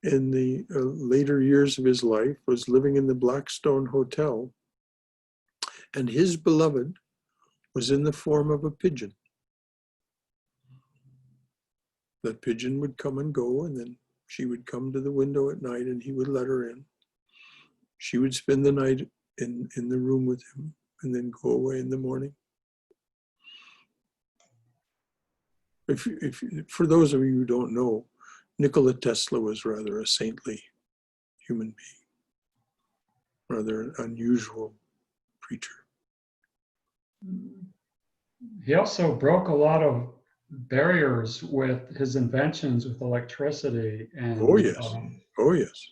in the later years of his life, was living in the Blackstone Hotel, and his beloved was in the form of a pigeon. That pigeon would come and go, and then she would come to the window at night, and he would let her in. She would spend the night in the room with him, and then go away in the morning. For those of you who don't know, Nikola Tesla was rather a saintly human being, rather an unusual preacher. He also broke a lot of barriers with his inventions with electricity. And, Oh yes, oh yes,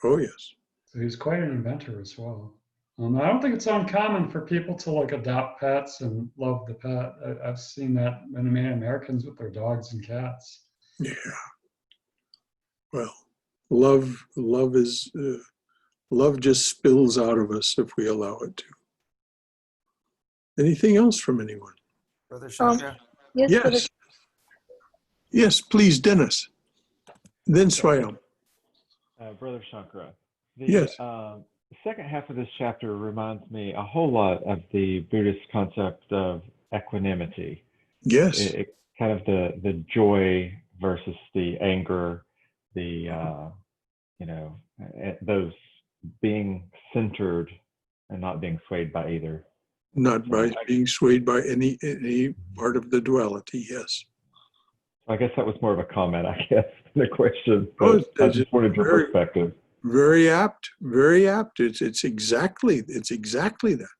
oh yes. So he's quite an inventor as well. I don't think it's uncommon for people to like adopt pets and love the pet. I've seen that in many Americans with their dogs and cats. Yeah. Well, love is love just spills out of us if we allow it to. Anything else from anyone? Brother Shankara. Yes, for the Yes. Yes, please, Dennis. Then Swayam. Brother Shankara. The Yes. second half of this chapter reminds me a whole lot of the Buddhist concept of equanimity. Yes. It kind of the joy versus the anger, the those being centered and not being swayed by either. Not by being swayed by any part of the duality, yes. I guess that was more of a comment, I guess, than a question. Oh, But I just wanted your perspective. Very apt, very apt. It's exactly that.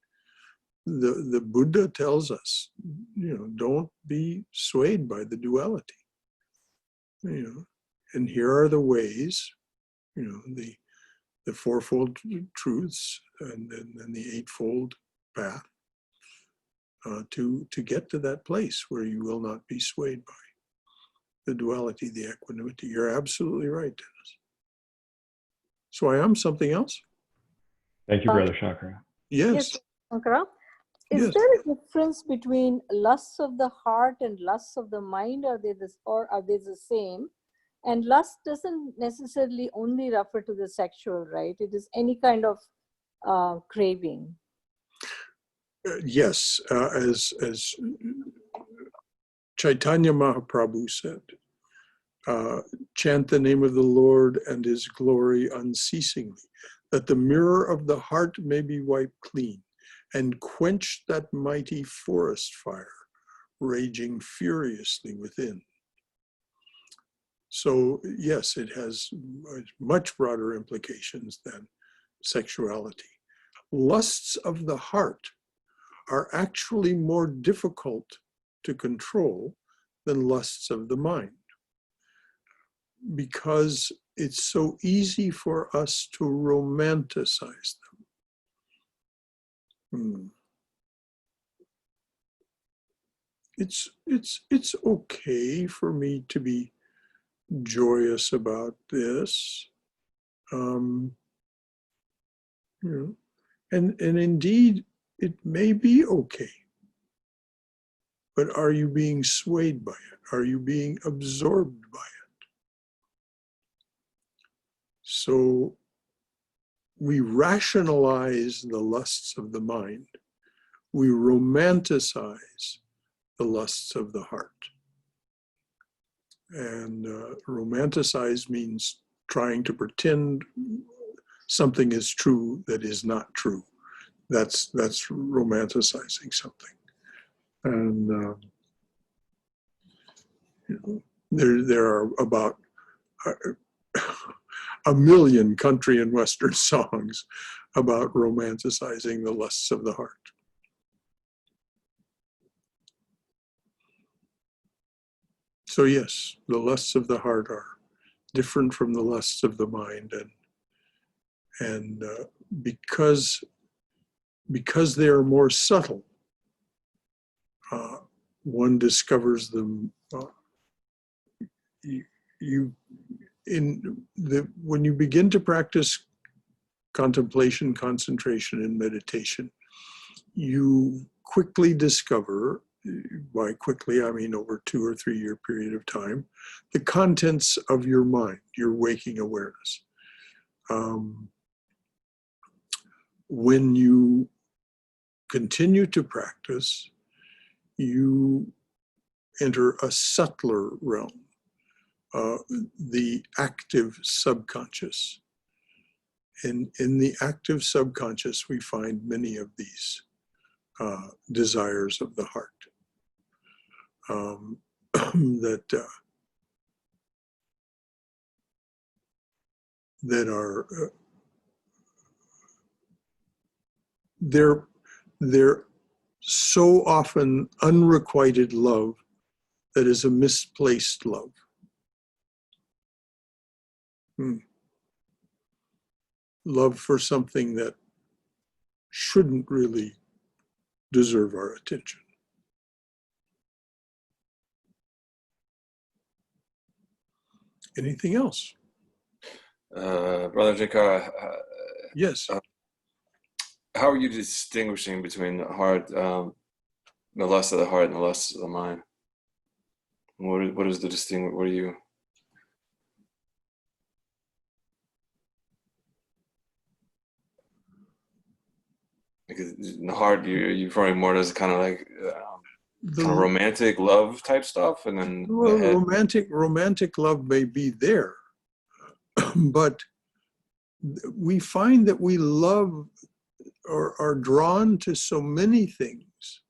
The Buddha tells us, don't be swayed by the duality. And here are the ways, the fourfold truths and then the eightfold path to get to that place where you will not be swayed by the duality, the equanimity. You're absolutely right, Dennis. So I am something else? Thank you, Brother Shankara. Yes. Shankara. Is Yes. there a difference between lusts of the heart and lusts of the mind? Are they the same? And lust doesn't necessarily only refer to the sexual, right? It is any kind of craving. Yes, as Chaitanya Mahaprabhu said, chant the name of the Lord and his glory unceasingly, that the mirror of the heart may be wiped clean, and quench that mighty forest fire raging furiously within. So yes, it has much broader implications than sexuality. Lusts of the heart are actually more difficult to control than lusts of the mind, because it's so easy for us to romanticize them. It's okay for me to be joyous about this, and indeed it may be okay. But are you being swayed by it? Are you being absorbed by it? So we rationalize the lusts of the mind. We romanticize the lusts of the heart. And romanticize means trying to pretend something is true that is not true. That's romanticizing something. And there are about a million country and western songs about romanticizing the lusts of the heart. So yes, the lusts of the heart are different from the lusts of the mind, and because they are more subtle, one discovers them. When you begin to practice contemplation, concentration, and meditation, you quickly discover, by quickly I mean over 2 or 3 year period of time, the contents of your mind, your waking awareness. When you continue to practice, you enter a subtler realm, the active subconscious. And in the active subconscious, we find many of these desires of the heart that are they're so often unrequited love that is a misplaced love. Love for something that shouldn't really deserve our attention. Anything else? Brother Shankara, Yes. how are you distinguishing between the heart, the lust of the heart and the lust of the mind? What is the distinction? What are you? Because in the heart, you're referring more to kind of like kind of romantic love type stuff, and then Well, the head. romantic love may be there, but we find that we love or are drawn to so many things.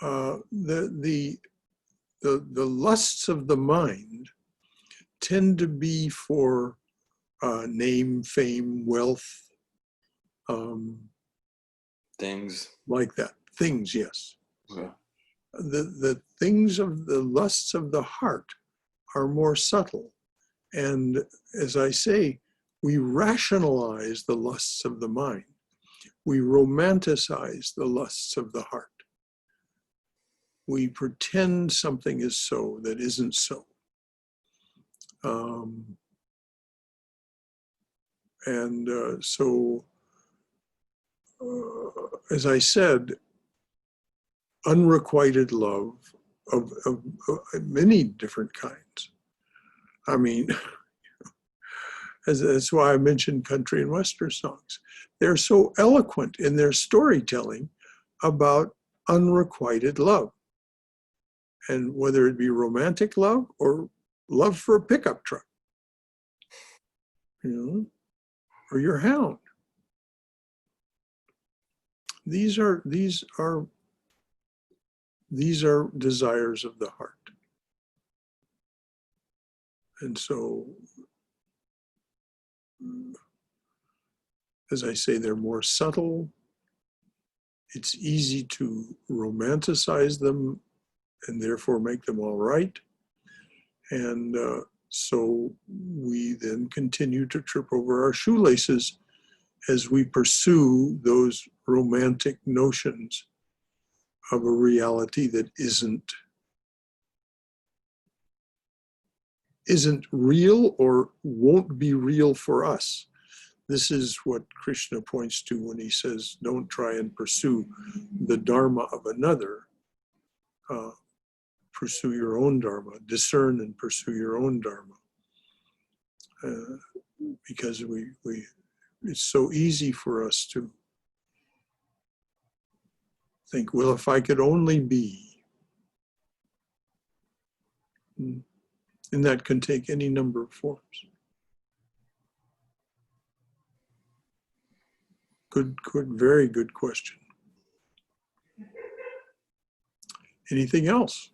The lusts of the mind tend to be for name, fame, wealth, Things. like that. Things, yes. Okay. The things of the lusts of the heart are more subtle. And as I say, we rationalize the lusts of the mind. We romanticize the lusts of the heart. We pretend something is so that isn't so. As I said, unrequited love of many different kinds. I mean, that's why I mentioned country and western songs. They're so eloquent in their storytelling about unrequited love. And whether it be romantic love or love for a pickup truck, or your hound. These are desires of the heart. And so, as I say, they're more subtle. It's easy to romanticize them and therefore make them all right. And so we then continue to trip over our shoelaces as we pursue those romantic notions of a reality that isn't real or won't be real for us. This is what Krishna points to when he says, don't try and pursue the dharma of another. Pursue your own dharma, discern and pursue your own dharma. Because it's so easy for us to think, well, if I could only be. And that can take any number of forms. Good, very good question. Anything else?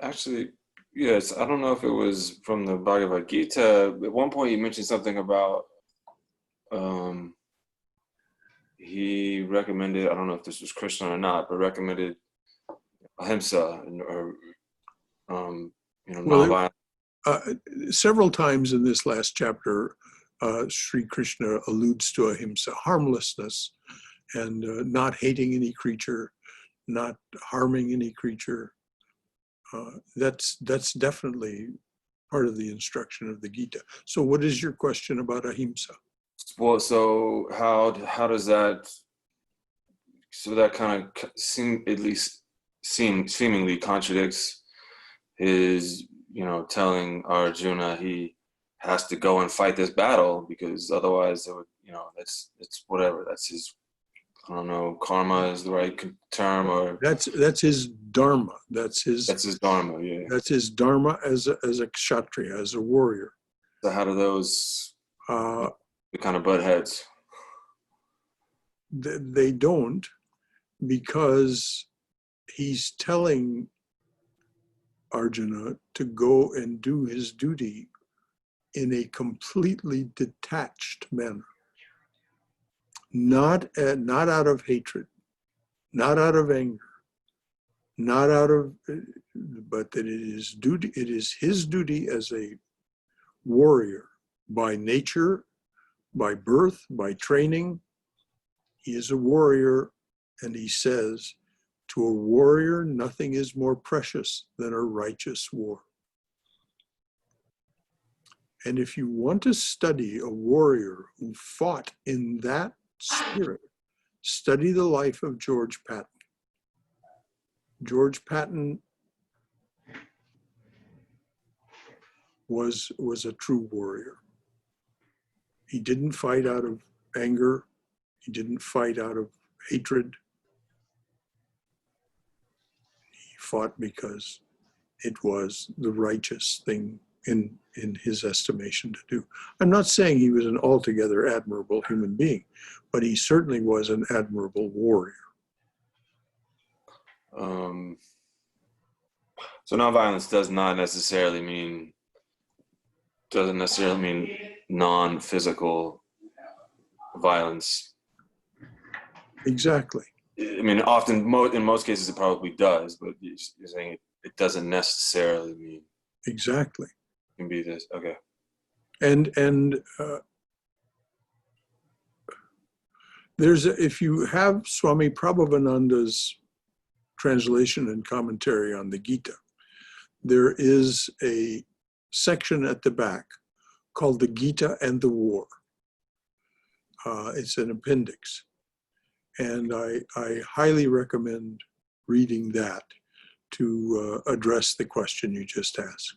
Actually, yes, I don't know if it was from the Bhagavad Gita. At one point, you mentioned something about he recommended, I don't know if this was Krishna or not, but recommended ahimsa or nonviolence. Several times in this last chapter, Sri Krishna alludes to ahimsa, harmlessness, and not hating any creature, not harming any creature. That's definitely part of the instruction of the Gita. So what is your question about ahimsa? Well, so how does that, so that kind of seemingly contradicts his, telling Arjuna he has to go and fight this battle because otherwise it would, it's whatever, that's his, I don't know, karma is the right term, or That's his dharma. That's his dharma. Yeah. That's his dharma as a kshatriya, as a warrior. So how do those kind of butt heads? They don't, because he's telling Arjuna to go and do his duty in a completely detached manner. Not out of hatred, not out of anger, not out of, but that it is his duty as a warrior by nature, by birth, by training. He is a warrior, and he says, to a warrior, nothing is more precious than a righteous war. And if you want to study a warrior who fought in that spirit, study the life of George Patton. George Patton was a true warrior. He didn't fight out of anger. He didn't fight out of hatred. He fought because it was the righteous thing in his estimation to do. I'm not saying he was an altogether admirable human being, but he certainly was an admirable warrior. So nonviolence doesn't necessarily mean non-physical violence. Exactly. I mean, often, in most cases, it probably does, but you're saying it doesn't necessarily mean. Exactly. It can be this. Okay. And if you have Swami Prabhavananda's translation and commentary on the Gita, there is a section at the back called the Gita and the War. It's an appendix. And I highly recommend reading that to address the question you just asked.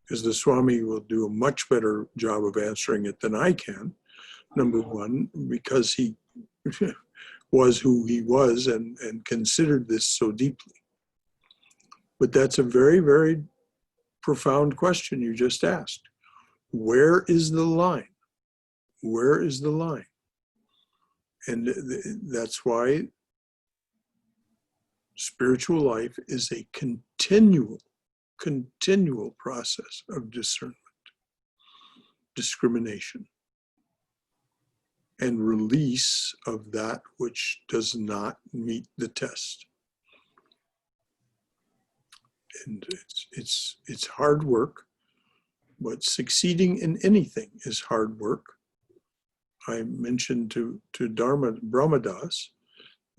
Because the Swami will do a much better job of answering it than I can. Number one, because he was who he was and considered this so deeply. But that's a very, very profound question you just asked. Where is the line? Where is the line? And that's why spiritual life is a continual process of discernment, discrimination, and release of that which does not meet the test. And it's hard work, but succeeding in anything is hard work. I mentioned to Brahmadas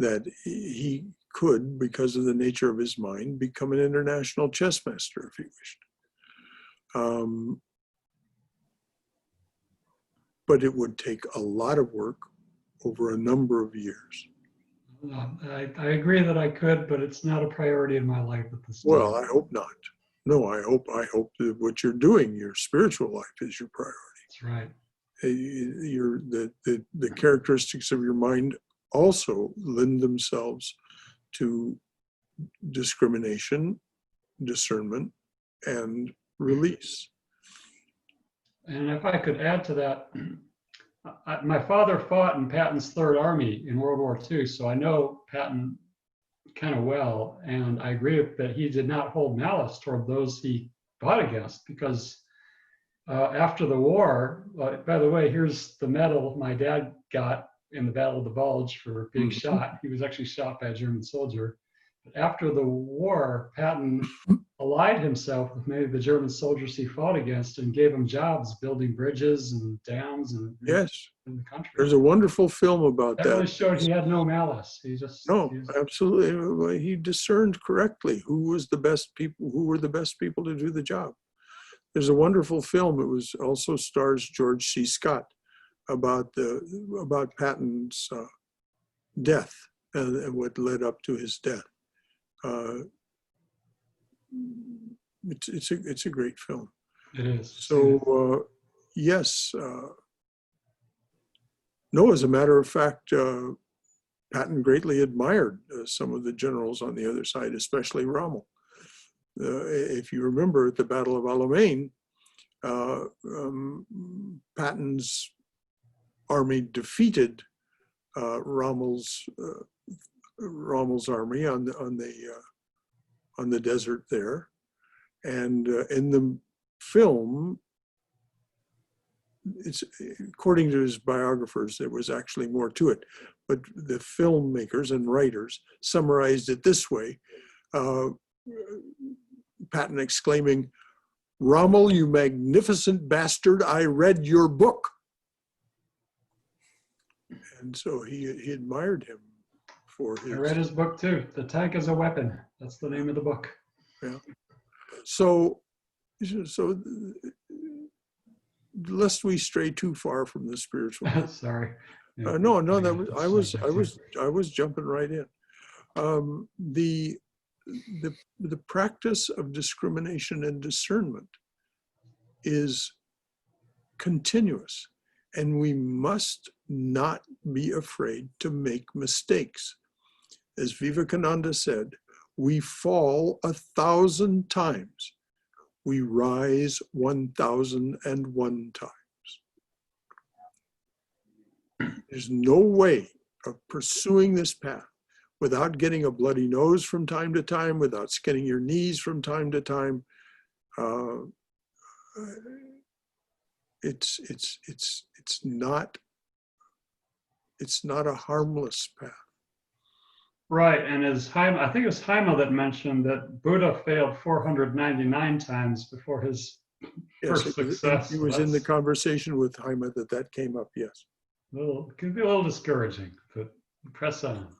that he could, because of the nature of his mind, become an international chess master if he wished. But it would take a lot of work over a number of years. I agree that I could, but it's not a priority in my life at this time. Well, I hope not. No, I hope that what you're doing, your spiritual life, is your priority. That's right. The characteristics of your mind also lend themselves to discrimination, discernment, and release. And if I could add to that, my father fought in Patton's Third Army in World War II, so I know Patton kind of well, and I agree that he did not hold malice toward those he fought against, because after the war, by the way, here's the medal my dad got in the Battle of the Bulge for being shot. He was actually shot by a German soldier. But after the war, Patton allied himself with many of the German soldiers he fought against and gave them jobs building bridges and dams in the country. There's a wonderful film about that. That really showed he had no malice. Absolutely. He discerned correctly who were the best people to do the job. There's a wonderful film. It was also stars George C. Scott about Patton's death and what led up to his death. It's a great film. It is. So yes. No, as a matter of fact, Patton greatly admired some of the generals on the other side, especially Rommel. If you remember at the Battle of Alamein, Patton's army defeated Rommel's army on the desert there, and in the film, it's according to his biographers, there was actually more to it, but the filmmakers and writers summarized it this way: Patton exclaiming, "Rommel, you magnificent bastard, I read your book." And so he admired him for I read his. his book too. The Tank is a Weapon. That's the name of the book. Yeah. So lest we stray too far from the spiritual. Sorry. Yeah. No, that was I was jumping right in. The practice of discrimination and discernment is continuous, and we must not be afraid to make mistakes. As Vivekananda said, we fall 1,000 times, we rise 1,001 times. There's no way of pursuing this path without getting a bloody nose from time to time, without skinning your knees from time to time. It's not a harmless path. Right, and as Haima, I think it was Haima that mentioned that Buddha failed 499 times before his first success. He was in the conversation with Haima that came up, yes. It can be a little discouraging, but press on.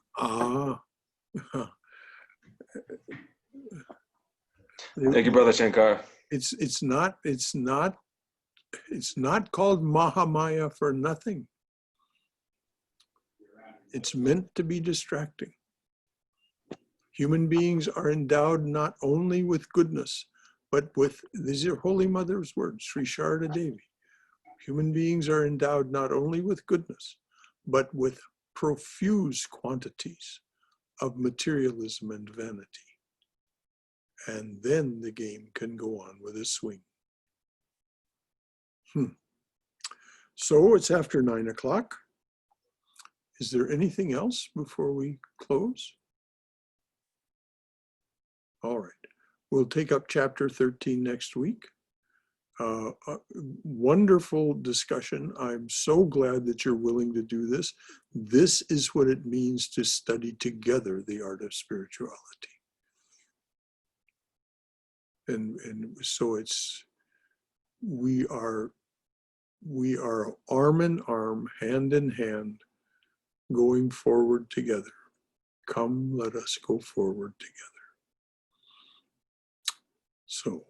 Thank you, Brother Shankara. It's not called Mahamaya for nothing. It's meant to be distracting. Human beings are endowed not only with goodness, but with, these are Holy Mother's words, Sri Sharda Devi. Human beings are endowed not only with goodness, but with profuse quantities of materialism and vanity. And then the game can go on with a swing. So it's after 9 o'clock. Is there anything else before we close? All right. We'll take up chapter 13 next week. Wonderful discussion. I'm so glad that you're willing to do this. This is what it means to study together the art of spirituality. And so we are arm in arm, hand in hand, going forward together. Come, let us go forward together. So,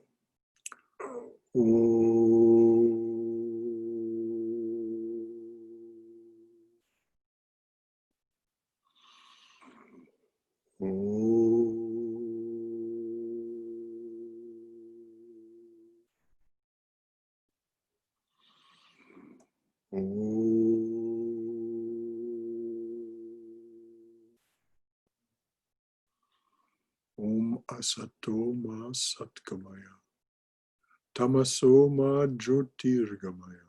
Om Asato Ma Satkamaya, Tamaso Ma Jyotirgamaya,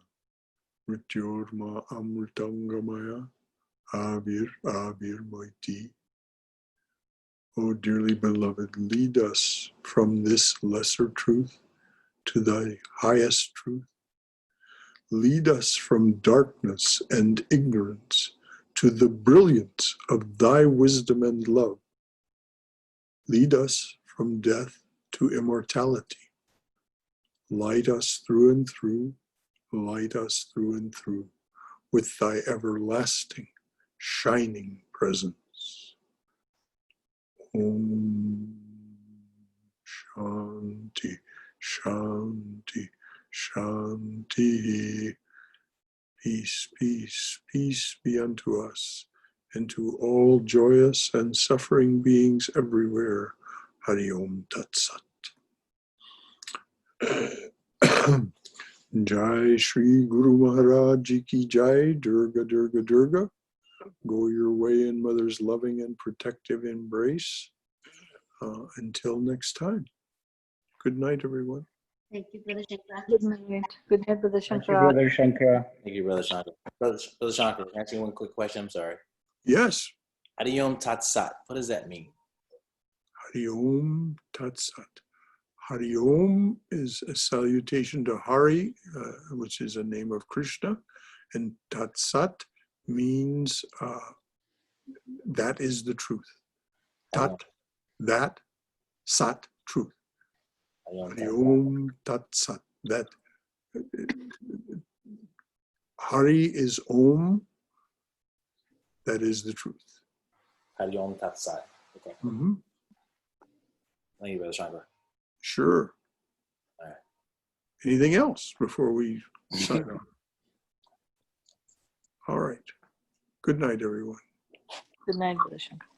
Mrityorma Amritangamaya, Avir Moiti. O dearly beloved, lead us from this lesser truth to thy highest truth. Lead us from darkness and ignorance to the brilliance of thy wisdom and love. Lead us from death to immortality. Light us through and through, light us through and through with thy everlasting, shining presence. Om Shanti, Shanti, Shanti. Peace, peace, peace be unto us and to all joyous and suffering beings everywhere. Hari Om Tat Sat. Jai Shri Guru Maharaj Ji Ki Jai. Durga, Durga, Durga. Go your way in Mother's loving and protective embrace. Until next time. Good night, everyone. Thank you, Brother Shankara. Good night. Good night, Brother Thank you, Shankara. Brother Shankara. Thank you, Brother Shankar. Brother Shankar, can I ask you one quick question? I'm sorry. Yes. Hari Om Tat Sat. What does that mean? Hari Om Tat Sat. Hari Om is a salutation to Hari, which is a name of Krishna, and Tat Sat means that is the truth. Tat, that, Sat, truth. Hari Hari Om Om Tat Sat. That Hari is Om. That is the truth. Hari Om Tat Sat. Okay. Mhm. Thank you, Brother Shankara. Sure. All right. Anything else before we sign off? All right. Good night, everyone. Good night, Brother Shankar.